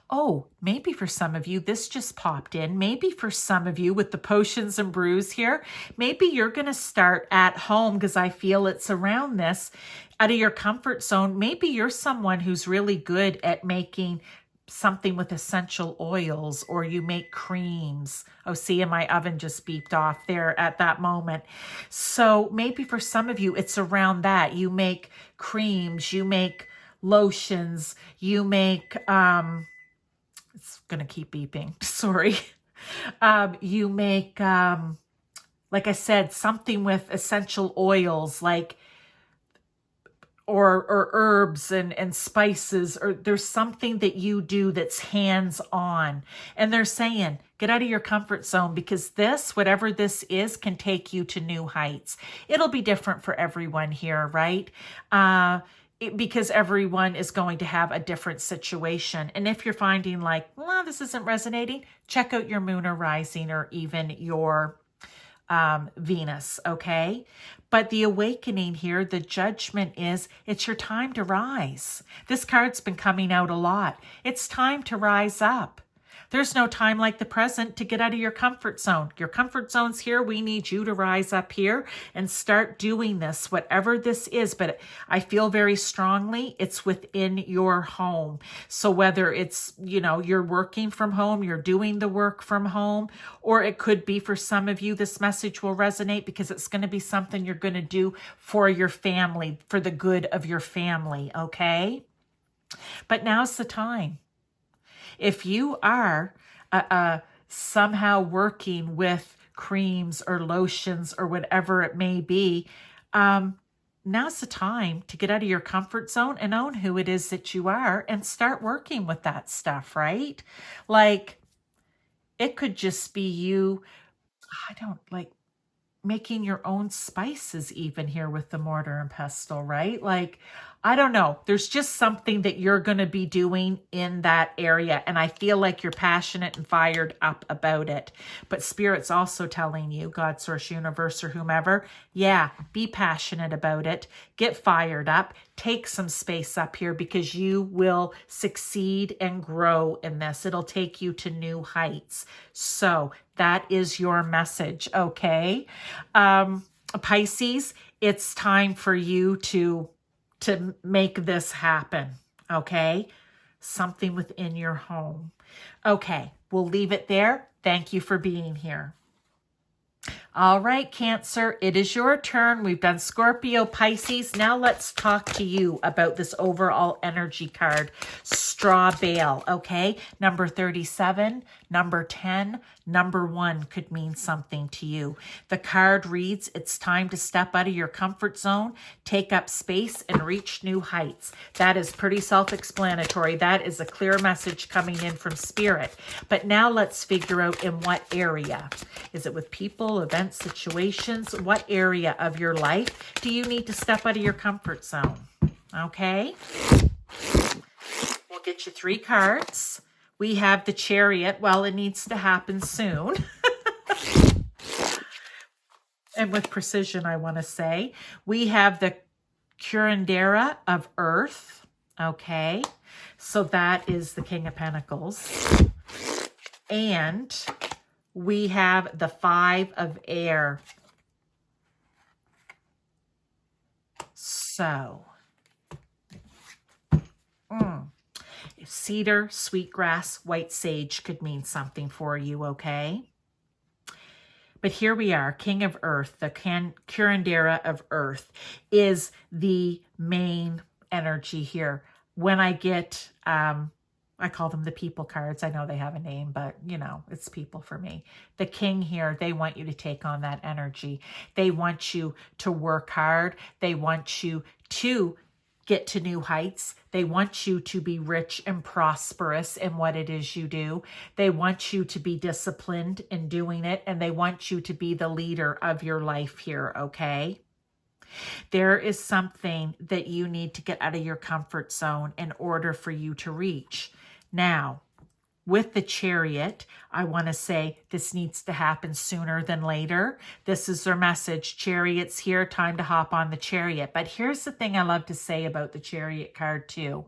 Oh, maybe for some of you, this just popped in. Maybe for some of you with the potions and brews here, maybe you're going to start at home because I feel it's around this out of your comfort zone. Maybe you're someone who's really good at making something with essential oils, or you make creams. Oh, see, and my oven just beeped off there at that moment. So maybe for some of you, it's around that. You make creams, you make lotions, you make, it's going to keep beeping. Sorry. You make, like I said, something with essential oils, like, or herbs and spices, or there's something that you do that's hands-on. And they're saying, get out of your comfort zone because this, whatever this is, can take you to new heights. It'll be different for everyone here, right? Because everyone is going to have a different situation. And if you're finding like, well, this isn't resonating, check out your moon or rising or even your Venus, okay? But the awakening here, the judgment is, it's your time to rise. This card's been coming out a lot. It's time to rise up. There's no time like the present to get out of your comfort zone. Your comfort zone's here. We need you to rise up here and start doing this, whatever this is. But I feel very strongly it's within your home. So whether it's, you know, you're working from home, you're doing the work from home, or it could be for some of you, this message will resonate because it's going to be something you're going to do for your family, for the good of your family, okay? But now's the time. If you are somehow working with creams or lotions or whatever it may be, now's the time to get out of your comfort zone and own who it is that you are and start working with that stuff, right? Like, it could just be you, making your own spices even here with the mortar and pestle, right? Like, I don't know. There's just something that you're going to be doing in that area. And I feel like you're passionate and fired up about it. But Spirit's also telling you, God, Source, Universe, or whomever, yeah, be passionate about it. Get fired up. Take some space up here because you will succeed and grow in this. It'll take you to new heights. So that is your message, okay? Pisces, it's time for you to make this happen, okay? Something within your home. Okay, we'll leave it there. Thank you for being here. All right, Cancer, it is your turn. We've done Scorpio, Pisces. Now let's talk to you about this overall energy card, Straw Bale, okay? Number 37, number 10, number 1 could mean something to you. The card reads, it's time to step out of your comfort zone, take up space, and reach new heights. That is pretty self-explanatory. That is a clear message coming in from Spirit. But now let's figure out in what area. Is it with people, events, situations? What area of your life do you need to step out of your comfort zone? Okay. We'll get you 3 cards. We have the Chariot. Well, it needs to happen soon. And with precision, I want to say. We have the Curandera of Earth. Okay. So that is the King of Pentacles. And we have the 5 of Air. So, cedar, sweetgrass, white sage could mean something for you, okay? But here we are, King of Earth, the Curandera of Earth is the main energy here. When I get, I call them the people cards. I know they have a name, but you know, it's people for me. The king here, they want you to take on that energy. They want you to work hard. They want you to get to new heights. They want you to be rich and prosperous in what it is you do. They want you to be disciplined in doing it, and they want you to be the leader of your life here, okay? There is something that you need to get out of your comfort zone in order for you to reach. Now, with the Chariot, I want to say this needs to happen sooner than later. This is their message. Chariot's here, time to hop on the Chariot. But here's the thing I love to say about the Chariot card too.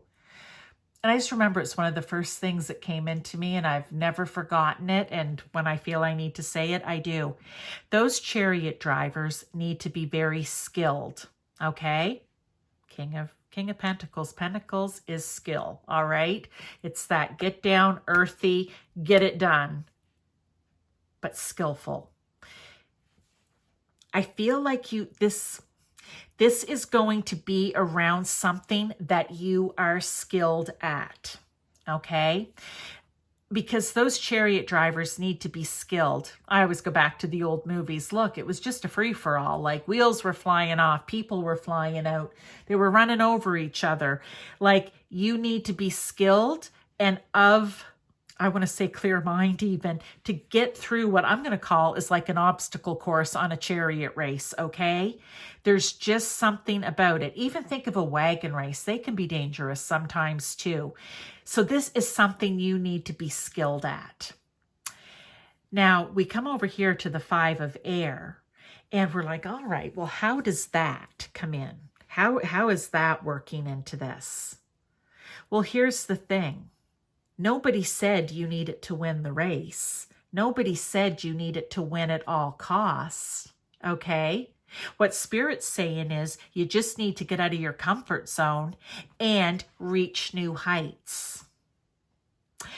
And I just remember it's one of the first things that came into me, and I've never forgotten it. And when I feel I need to say it, I do. Those Chariot drivers need to be very skilled, okay? King of Pentacles. Pentacles is skill, all right? It's that get down, earthy, get it done, but skillful. I feel like this is going to be around something that you are skilled at, okay? Because those Chariot drivers need to be skilled. I always go back to the old movies. Look, it was just a free-for-all. Like, wheels were flying off. People were flying out. They were running over each other. Like, you need to be skilled and I want to say clear mind even, to get through what I'm going to call is like an obstacle course on a chariot race, okay? There's just something about it. Even think of a wagon race. They can be dangerous sometimes too. So this is something you need to be skilled at. Now, we come over here to the 5 of Air, and we're like, all right, well, how does that come in? How is that working into this? Well, here's the thing. Nobody said you need it to win the race. Nobody said you need it to win at all costs, okay? What Spirit's saying is you just need to get out of your comfort zone and reach new heights.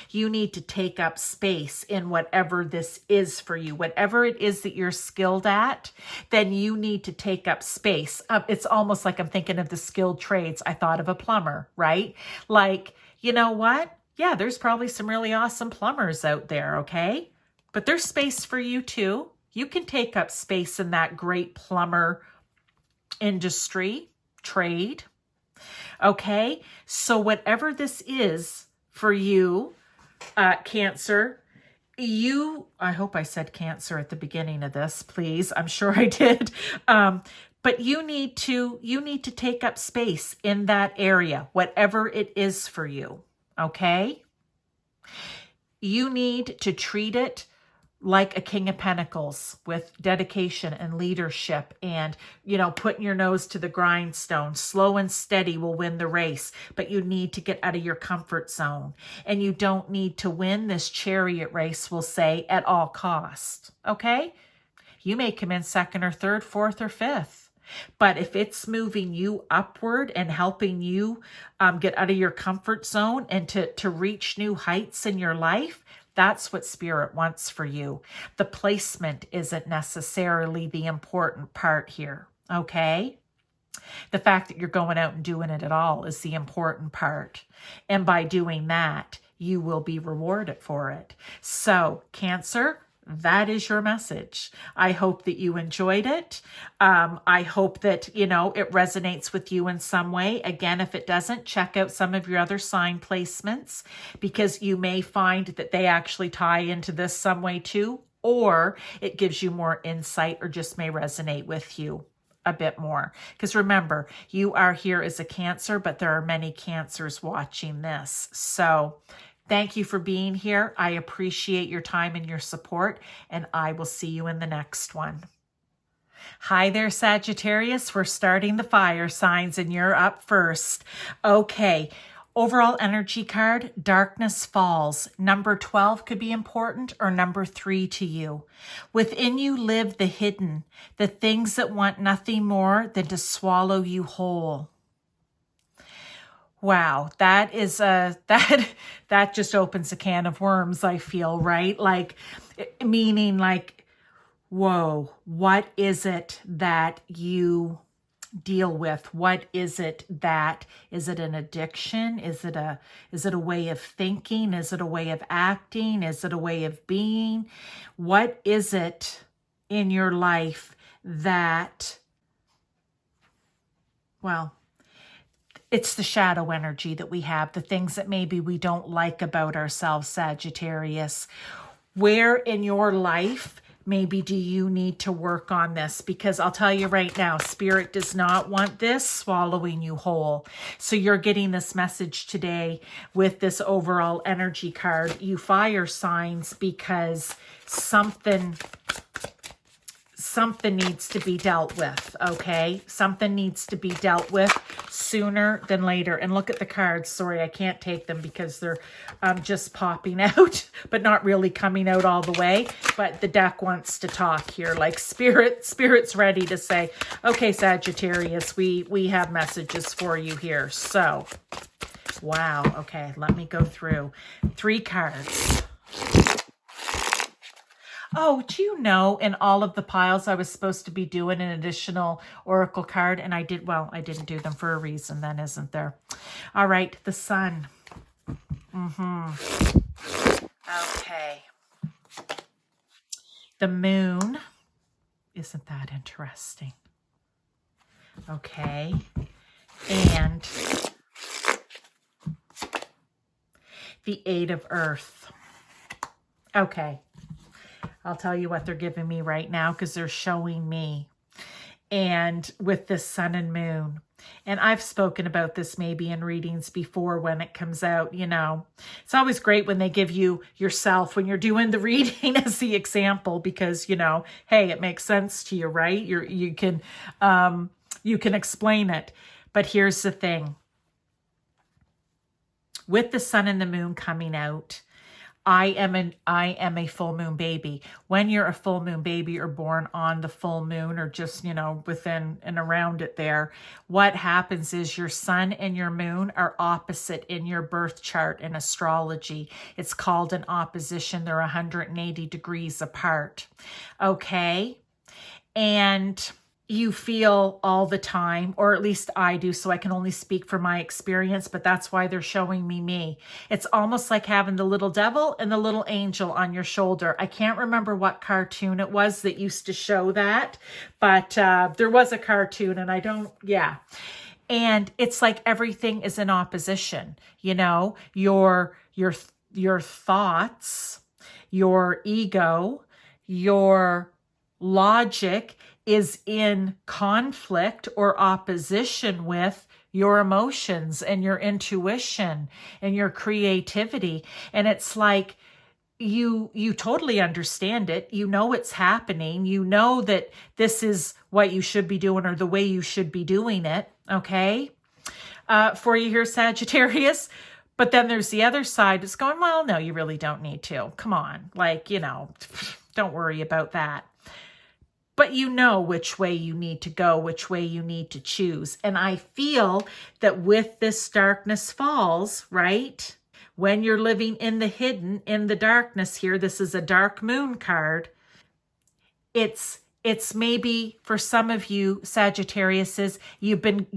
You need to take up space in whatever this is for you. Whatever it is that you're skilled at, then you need to take up space. It's almost like I'm thinking of the skilled trades. I thought of a plumber, right? Like, you know what? Yeah, there's probably some really awesome plumbers out there, okay? But there's space for you too. You can take up space in that great plumber industry, trade, okay? So whatever this is for you, Cancer, I hope I said Cancer at the beginning of this, please. I'm sure I did. But you need to take up space in that area, whatever it is for you. Okay? You need to treat it like a King of Pentacles with dedication and leadership and, you know, putting your nose to the grindstone. Slow and steady will win the race, but you need to get out of your comfort zone. And you don't need to win this chariot race, we'll say, at all costs. Okay? You may come in second or third, fourth or fifth. But if it's moving you upward and helping you get out of your comfort zone and to reach new heights in your life, That's what Spirit wants for you. The placement isn't necessarily the important part here, okay? The fact that you're going out and doing it at all is the important part. And by doing that, you will be rewarded for it. So, Cancer, that is your message. I hope that you enjoyed it. I hope that, it resonates with you in some way. Again, if it doesn't, check out some of your other sign placements, because you may find that they actually tie into this some way too, or it gives you more insight or just may resonate with you a bit more. Because remember, you are here as a Cancer, but there are many Cancers watching this. So thank you for being here. I appreciate your time and your support, and I will see you in the next one. Hi there, Sagittarius. We're starting the fire signs, and you're up first. Okay. Overall energy card, Darkness Falls. Number 12 could be important, or number 3 to you. Within you live the hidden, the things that want nothing more than to swallow you whole. Wow, that is that just opens a can of worms, I feel, right? Like, meaning like, whoa, what is it that you deal with? What is it is it an addiction? Is it a way of thinking? Is it a way of acting? Is it a way of being? What is it in your life that, well, it's the shadow energy that we have, the things that maybe we don't like about ourselves, Sagittarius. Where in your life maybe do you need to work on this? Because I'll tell you right now, Spirit does not want this swallowing you whole. So you're getting this message today with this overall energy card, you fire signs, because something needs to be dealt with, okay? Something needs to be dealt with sooner than later. And look at the cards. Sorry, I can't take them because they're just popping out, but not really coming out all the way. But the deck wants to talk here. Like Spirit's ready to say, okay, Sagittarius, we have messages for you here. So, wow. Okay, let me go through 3 cards. Oh, do you know, in all of the piles, I was supposed to be doing an additional oracle card, and I didn't do them for a reason then, isn't there? All right, the Sun. Okay. The Moon. Isn't that interesting? Okay. And the 8 of Earth. Okay. I'll tell you what they're giving me right now, because they're showing me. And with this Sun and Moon. And I've spoken about this maybe in readings before when it comes out, It's always great when they give you yourself, when you're doing the reading, as the example, because, hey, it makes sense to you, right? You can explain it. But here's the thing. With the Sun and the Moon coming out, I am a full moon baby. When you're a full moon baby or born on the full moon, or just, within and around it there, what happens is your sun and your moon are opposite in your birth chart in astrology. It's called an opposition. They're 180 degrees apart. Okay. And you feel all the time, or at least I do, so I can only speak from my experience, but that's why they're showing me. It's almost like having the little devil and the little angel on your shoulder. I can't remember what cartoon it was that used to show that, but there was a cartoon, and and it's like everything is in opposition, your thoughts, your ego, your logic is in conflict or opposition with your emotions and your intuition and your creativity. And it's like you totally understand it. It's happening. That this is what you should be doing, or the way you should be doing it. Okay. For you here, Sagittarius. But then there's the other side. It's going, well, no, you really don't need to. Come on. Don't worry about that. But which way you need to go, which way you need to choose. And I feel that with this Darkness Falls, right? When you're living in the hidden, in the darkness here, this is a dark moon card. It's maybe for some of you Sagittariuses, you've been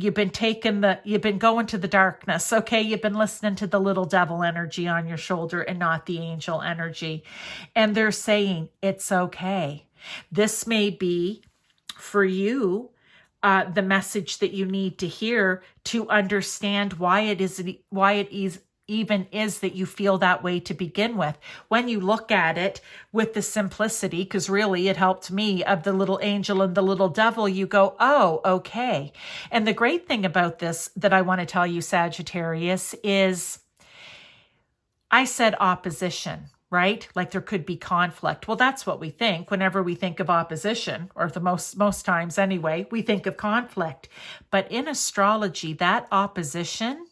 going to the darkness. Okay, you've been listening to the little devil energy on your shoulder and not the angel energy. And they're saying it's okay. This may be for you the message that you need to hear to understand why it is even is that you feel that way to begin with. When you look at it with the simplicity, because really it helped me, of the little angel and the little devil, you go, oh, okay. And the great thing about this that I want to tell you, Sagittarius, is I said opposition, right? Like there could be conflict. Well, that's what we think whenever we think of opposition, or the most times anyway, we think of conflict. But in astrology, that opposition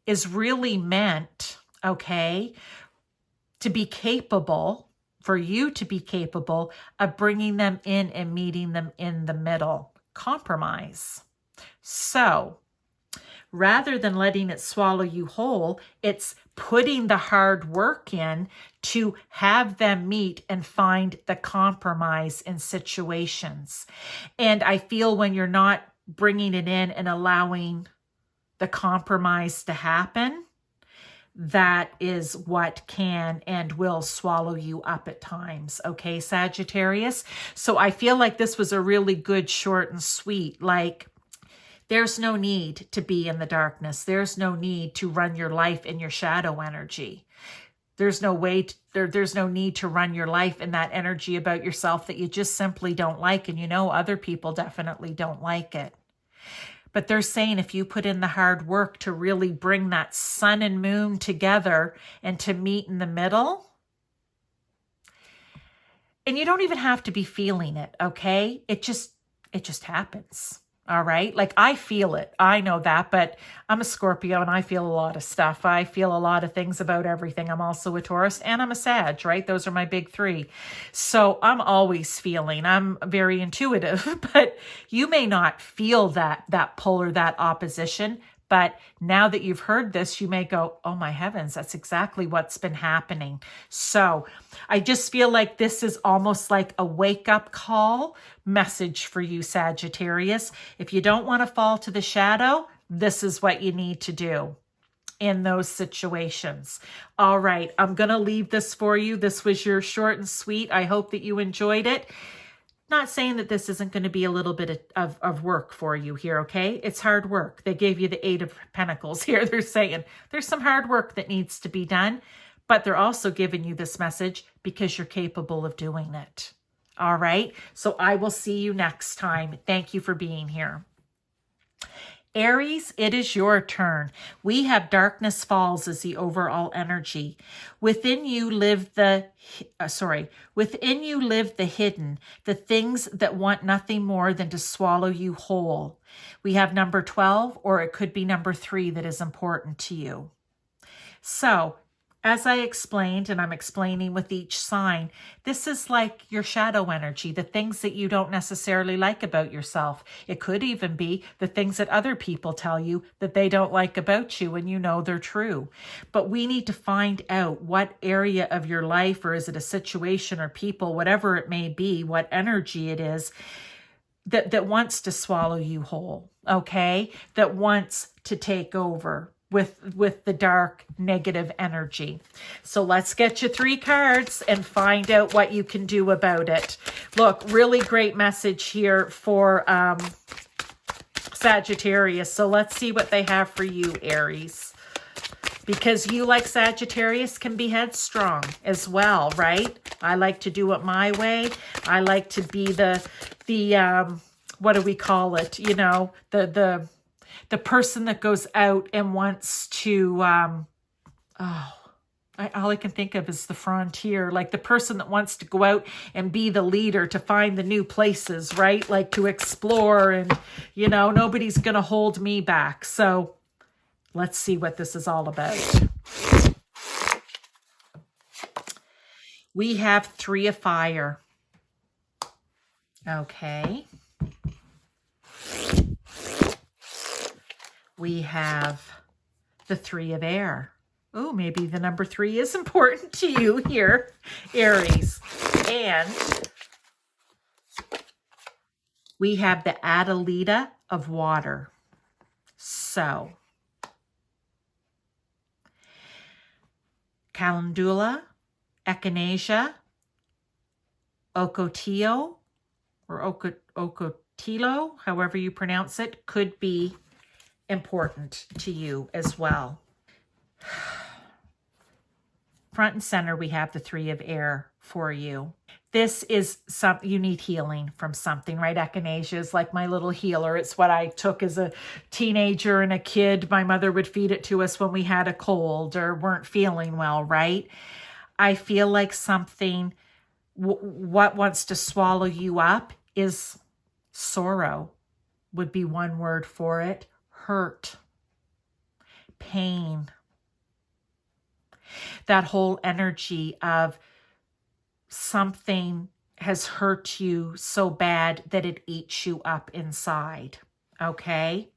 is really meant, okay, to be capable, for you to be capable of bringing them in and meeting them in the middle. Compromise. So rather than letting it swallow you whole, it's putting the hard work in to have them meet and find the compromise in situations. And I feel when you're not bringing it in and allowing the compromise to happen, that is what can and will swallow you up at times. Okay, Sagittarius? So I feel like this was a really good short and sweet, like there's no need to be in the darkness. There's no need to run your life in your shadow energy. There's no need to run your life in that energy about yourself that you just simply don't like. And you know, other people definitely don't like it. But they're saying if you put in the hard work to really bring that sun and moon together and to meet in the middle, and you don't even have to be feeling it, okay? It just happens. All right. Like I feel it. I know that, but I'm a Scorpio and I feel a lot of stuff. I feel a lot of things about everything. I'm also a Taurus and I'm a Sag, right? Those are my big three. So I'm always feeling. I'm very intuitive, but you may not feel that pull or that opposition. But now that you've heard this, you may go, oh my heavens, that's exactly what's been happening. So I just feel like this is almost like a wake-up call message for you, Sagittarius. If you don't want to fall to the shadow, this is what you need to do in those situations. All right, I'm going to leave this for you. This was your short and sweet. I hope that you enjoyed it. Not saying that this isn't going to be a little bit of work for you here, okay? It's hard work. They gave you the 8 of Pentacles here. They're saying there's some hard work that needs to be done, but they're also giving you this message because you're capable of doing it. All right? So I will see you next time. Thank you for being here. Aries, it is your turn. We have darkness falls as the overall energy. Within you live the hidden, the things that want nothing more than to swallow you whole. We have number 12, or it could be number 3 that is important to you. So, as I explained, and I'm explaining with each sign, this is like your shadow energy, the things that you don't necessarily like about yourself. It could even be the things that other people tell you that they don't like about you, and you know they're true. But we need to find out what area of your life, or is it a situation or people, whatever it may be, what energy it is that wants to swallow you whole, okay? That wants to take over with the dark negative energy. So let's get you 3 cards and find out what you can do about it. Look, really great message here for Sagittarius. So let's see what they have for you, Aries. Because you, like Sagittarius, can be headstrong as well, right? I like to do it my way. I like to be the what do we call it? You know, the person that goes out and wants to, all I can think of is the frontier, like the person that wants to go out and be the leader to find the new places, right? Like to explore and, you know, nobody's going to hold me back. So let's see what this is all about. We have 3 of fire. Okay. We have the 3 of air. Oh, maybe the number 3 is important to you here, Aries. And we have the Adelita of water. So, Calendula, Echinacea, Ocotillo, or Ocotillo, however you pronounce it, could be important to you as well. Front and center, we have the 3 of air for you. This is you need healing from something, right? Echinacea is like my little healer. It's what I took as a teenager and a kid. My mother would feed it to us when we had a cold or weren't feeling well, right? I feel like something, what wants to swallow you up is sorrow, would be one word for it. Hurt, pain. That whole energy of something has hurt you so bad that it eats you up inside. Okay?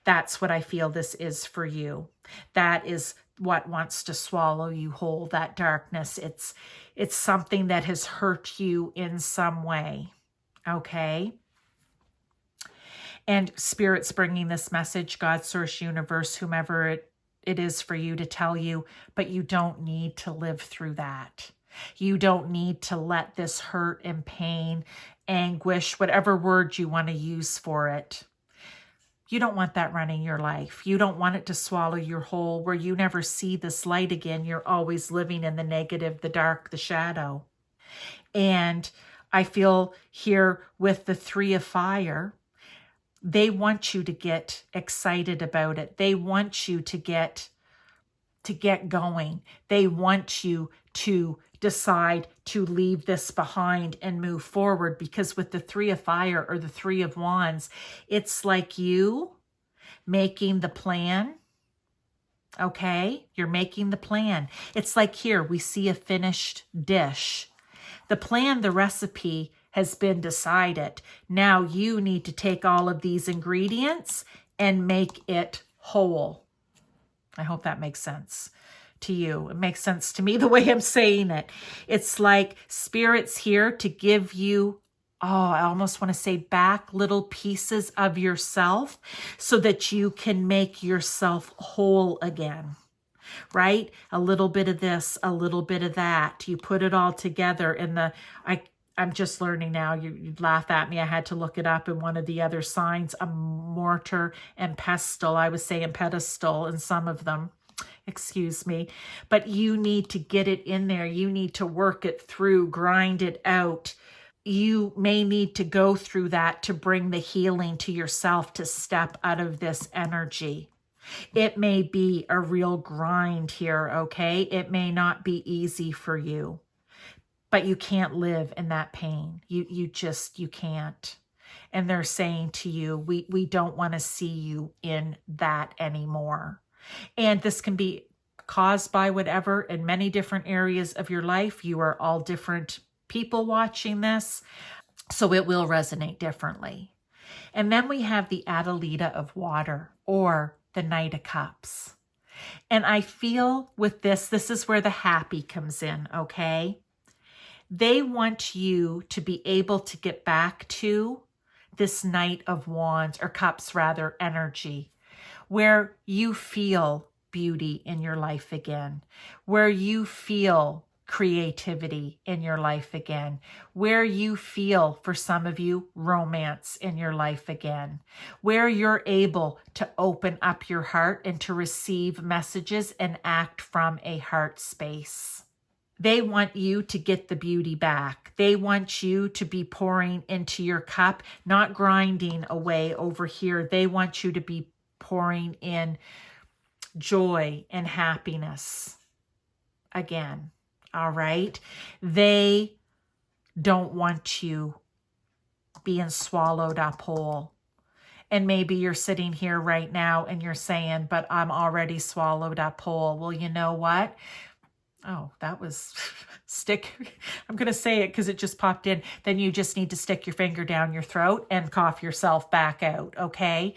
That's what I feel this is for you. That is what wants to swallow you whole, that darkness. It's something that has hurt you in some way. Okay? And Spirit's bringing this message, God, Source, Universe, whomever it is for you to tell you, but you don't need to live through that. You don't need to let this hurt and pain, anguish, whatever word you want to use for it. You don't want that running your life. You don't want it to swallow your whole, where you never see this light again. You're always living in the negative, the dark, the shadow. And I feel here with the 3 of fire, they want you to get excited about it. They want you to get going. They want you to decide to leave this behind and move forward, because with the 3 of fire or the 3 of wands, it's like you making the plan. Okay? You're making the plan. It's like here, we see a finished dish. The plan, the recipe has been decided. Now you need to take all of these ingredients and make it whole. I hope that makes sense to you. It makes sense to me the way I'm saying it. It's like Spirit's here to give you, I almost want to say back little pieces of yourself so that you can make yourself whole again, right? A little bit of this, a little bit of that. You put it all together in I'm just learning now. You'd laugh at me. I had to look it up in one of the other signs, a mortar and pestle. I was saying pedestal in some of them. Excuse me. But you need to get it in there. You need to work it through, grind it out. You may need to go through that to bring the healing to yourself, to step out of this energy. It may be a real grind here, okay? It may not be easy for you. But you can't live in that pain. You can't. And they're saying to you, we don't want to see you in that anymore. And this can be caused by whatever in many different areas of your life. You are all different people watching this, so it will resonate differently. And then we have the Adelita of water, or the Knight of Cups. And I feel with this is where the happy comes in, okay? They want you to be able to get back to this Knight of Wands, or Cups rather, energy, where you feel beauty in your life again, where you feel creativity in your life again, where you feel, for some of you, romance in your life again, where you're able to open up your heart and to receive messages and act from a heart space. They want you to get the beauty back. They want you to be pouring into your cup, not grinding away over here. They want you to be pouring in joy and happiness again. All right? They don't want you being swallowed up whole. And maybe you're sitting here right now and you're saying, but I'm already swallowed up whole. Well, you know what? Oh, that was stick. I'm going to say it because it just popped in. Then you just need to stick your finger down your throat and cough yourself back out. Okay.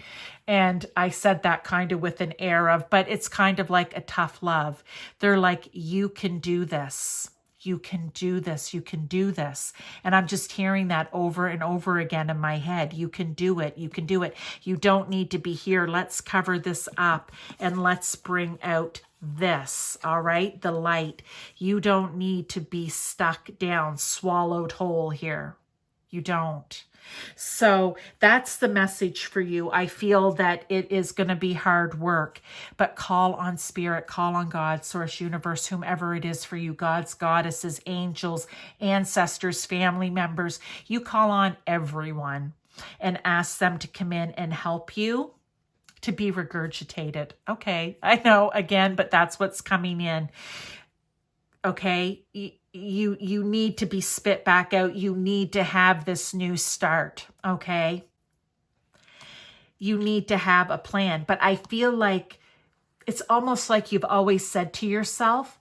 And I said that kind of with an air of, but it's kind of like a tough love. They're like, you can do this. You can do this. You can do this. And I'm just hearing that over and over again in my head. You can do it. You can do it. You don't need to be here. Let's cover this up and let's bring out this. All right. The light. You don't need to be stuck down, swallowed whole here. You don't. So that's the message for you. I feel that it is going to be hard work, but call on spirit, call on God, source, universe, whomever it is for you, gods, goddesses, angels, ancestors, family members. You call on everyone and ask them to come in and help you to be regurgitated. Okay, I know again, but that's what's coming in. Okay, you need to be spit back out. You need to have this new start. Okay, you need to have a plan. But I feel like it's almost like you've always said to yourself,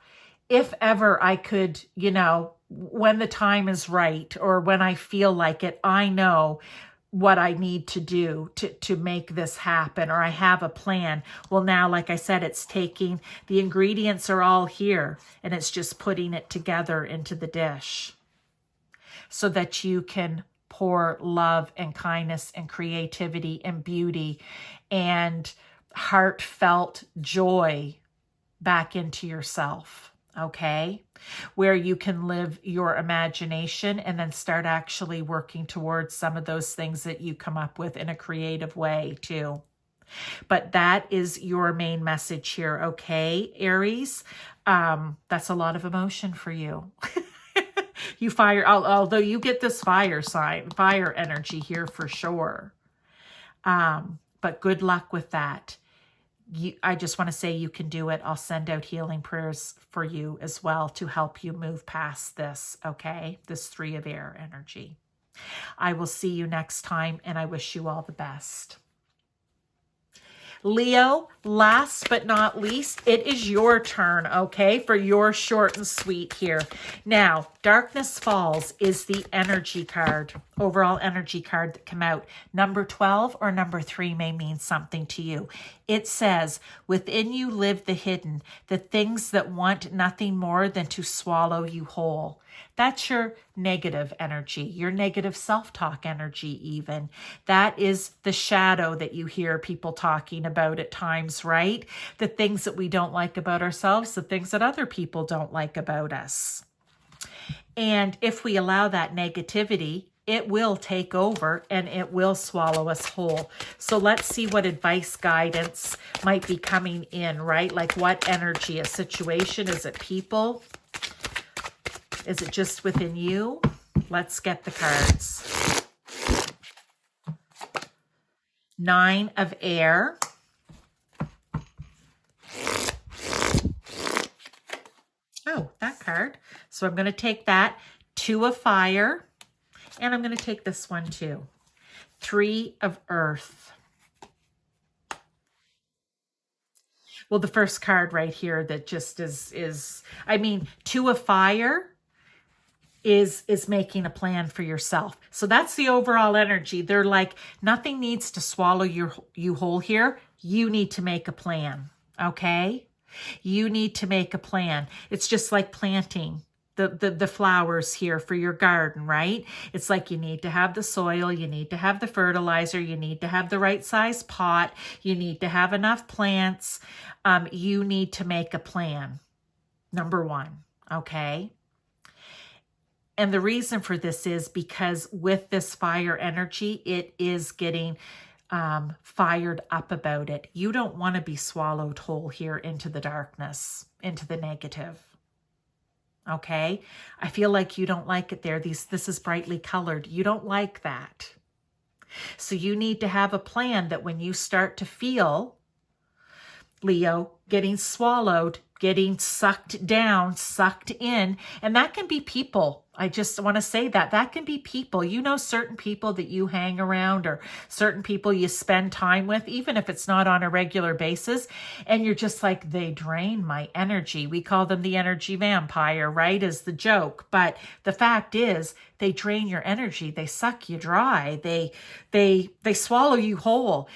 if ever I could, you know, when the time is right or when I feel like it, I know what I need to do to make this happen, or I have a plan. Well, now, like I said, it's taking, the ingredients are all here and it's just putting it together into the dish so that you can pour love and kindness and creativity and beauty and heartfelt joy back into yourself. Okay, where you can live your imagination and then start actually working towards some of those things that you come up with in a creative way too. But that is your main message here. Okay, Aries, that's a lot of emotion for you. You fire, although you get this fire sign, fire energy here for sure. But good luck with that. I just want to say you can do it. I'll send out healing prayers for you as well to help you move past this, okay? This 3 of air energy. I will see you next time, and I wish you all the best. Leo, last but not least, it is your turn, okay, for your short and sweet here. Now, Darkness Falls is the energy card, overall energy card that come out. Number 12 or number 3 may mean something to you. It says, within you live the hidden, the things that want nothing more than to swallow you whole. That's your negative energy, your negative self-talk energy even. That is the shadow that you hear people talking about at times, right? The things that we don't like about ourselves, the things that other people don't like about us. And if we allow that negativity, it will take over and it will swallow us whole. So let's see what advice, guidance might be coming in, right? Like what energy, a situation, is it people? Is it just within you? Let's get the cards. 9 of air. Oh, that card. So I'm going to take that. 2 of fire. And I'm going to take this one too. 3 of earth. Well, the first card right here that just is I mean, 2 of fire is making a plan for yourself. So that's the overall energy. They're like, nothing needs to swallow you whole here. You need to make a plan, okay? You need to make a plan. It's just like planting the flowers here for your garden, right? It's like you need to have the soil, you need to have the fertilizer, you need to have the right size pot, you need to have enough plants. You need to make a plan, number 1, okay? And the reason for this is because with this fire energy, it is getting fired up about it. You don't want to be swallowed whole here into the darkness, into the negative. Okay? I feel like you don't like it there. This is brightly colored. You don't like that. So you need to have a plan that when you start to feel, Leo, getting swallowed, getting sucked down, sucked in, and that can be people. I just want to say that that can be people, certain people that you hang around or certain people you spend time with, even if it's not on a regular basis. And you're just like, they drain my energy. We call them the energy vampire, right? Is the joke. But the fact is they drain your energy. They suck you dry. They swallow you whole.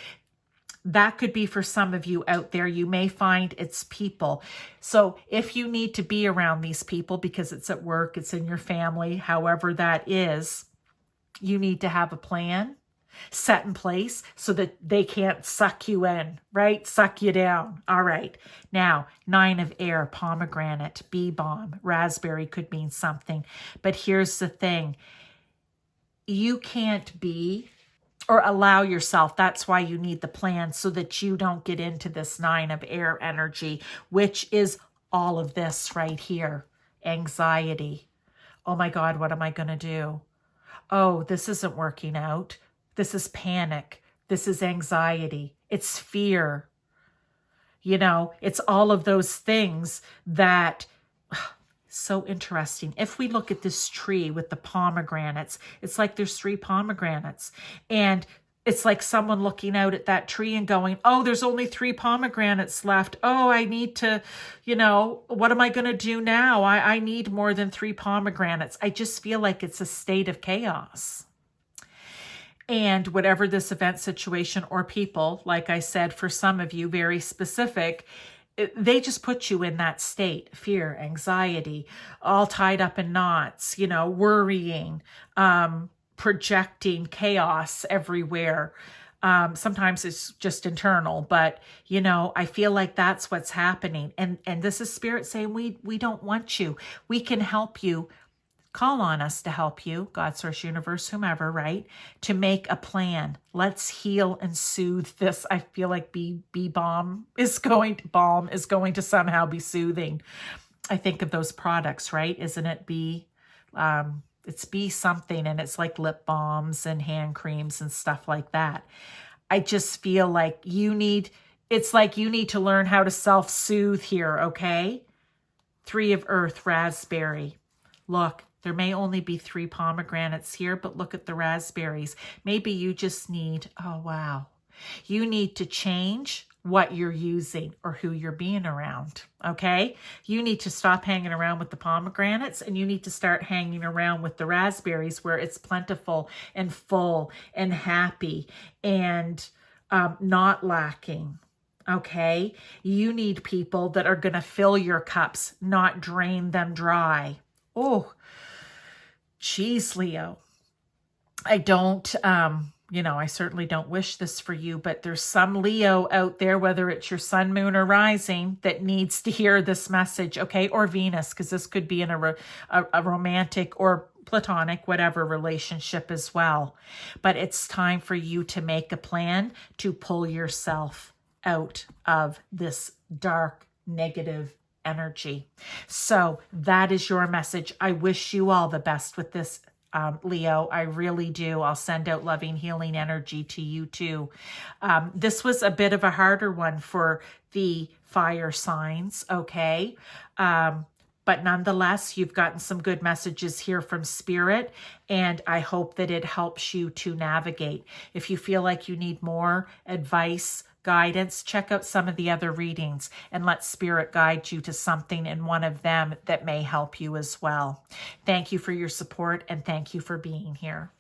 That could be for some of you out there. You may find it's people. So if you need to be around these people because it's at work, it's in your family, however that is, you need to have a plan set in place so that they can't suck you in, right? Suck you down. All right. Now, 9 of air, pomegranate, bee balm, raspberry could mean something. But here's the thing. You can't be or allow yourself. That's why you need the plan so that you don't get into this 9 of air energy, which is all of this right here. Anxiety. Oh my God, what am I going to do? Oh, this isn't working out. This is panic. This is anxiety. It's fear. It's all of those things that so interesting. If we look at this tree with the pomegranates, it's like there's 3 pomegranates. And it's like someone looking out at that tree and going, oh, there's only 3 pomegranates left. Oh, I need to, what am I going to do now? I need more than 3 pomegranates. I just feel like it's a state of chaos. And whatever this event, situation, or people, like I said, for some of you, very specific, they just put you in that state, fear, anxiety, all tied up in knots, worrying, projecting chaos everywhere. Sometimes it's just internal, but I feel like that's what's happening. And this is spirit saying, we don't want you. We can help you. Call on us to help you, God, source, universe, whomever, right? To make a plan. Let's heal and soothe this. I feel like bee balm is going to somehow be soothing. I think of those products, right? Isn't it bee? It's bee something, and it's like lip balms and hand creams and stuff like that. I just feel like you need to learn how to self-soothe here, okay? 3 of earth, raspberry. Look. There may only be 3 pomegranates here, but look at the raspberries. Maybe you just need, you need to change what you're using or who you're being around, okay? You need to stop hanging around with the pomegranates and you need to start hanging around with the raspberries where it's plentiful and full and happy and not lacking. Okay? You need people that are going to fill your cups, not drain them dry. Oh, geez, Leo, I don't, I certainly don't wish this for you, but there's some Leo out there, whether it's your sun, moon, or rising, that needs to hear this message, okay? Or Venus, because this could be in a romantic or platonic, whatever relationship as well. But it's time for you to make a plan to pull yourself out of this dark, negative energy. So that is your message. I wish you all the best with this, Leo. I really do. I'll send out loving, healing energy to you too. This was a bit of a harder one for the fire signs, okay? But nonetheless, you've gotten some good messages here from Spirit, and I hope that it helps you to navigate. If you feel like you need more advice, guidance, check out some of the other readings and let Spirit guide you to something in one of them that may help you as well. Thank you for your support and thank you for being here.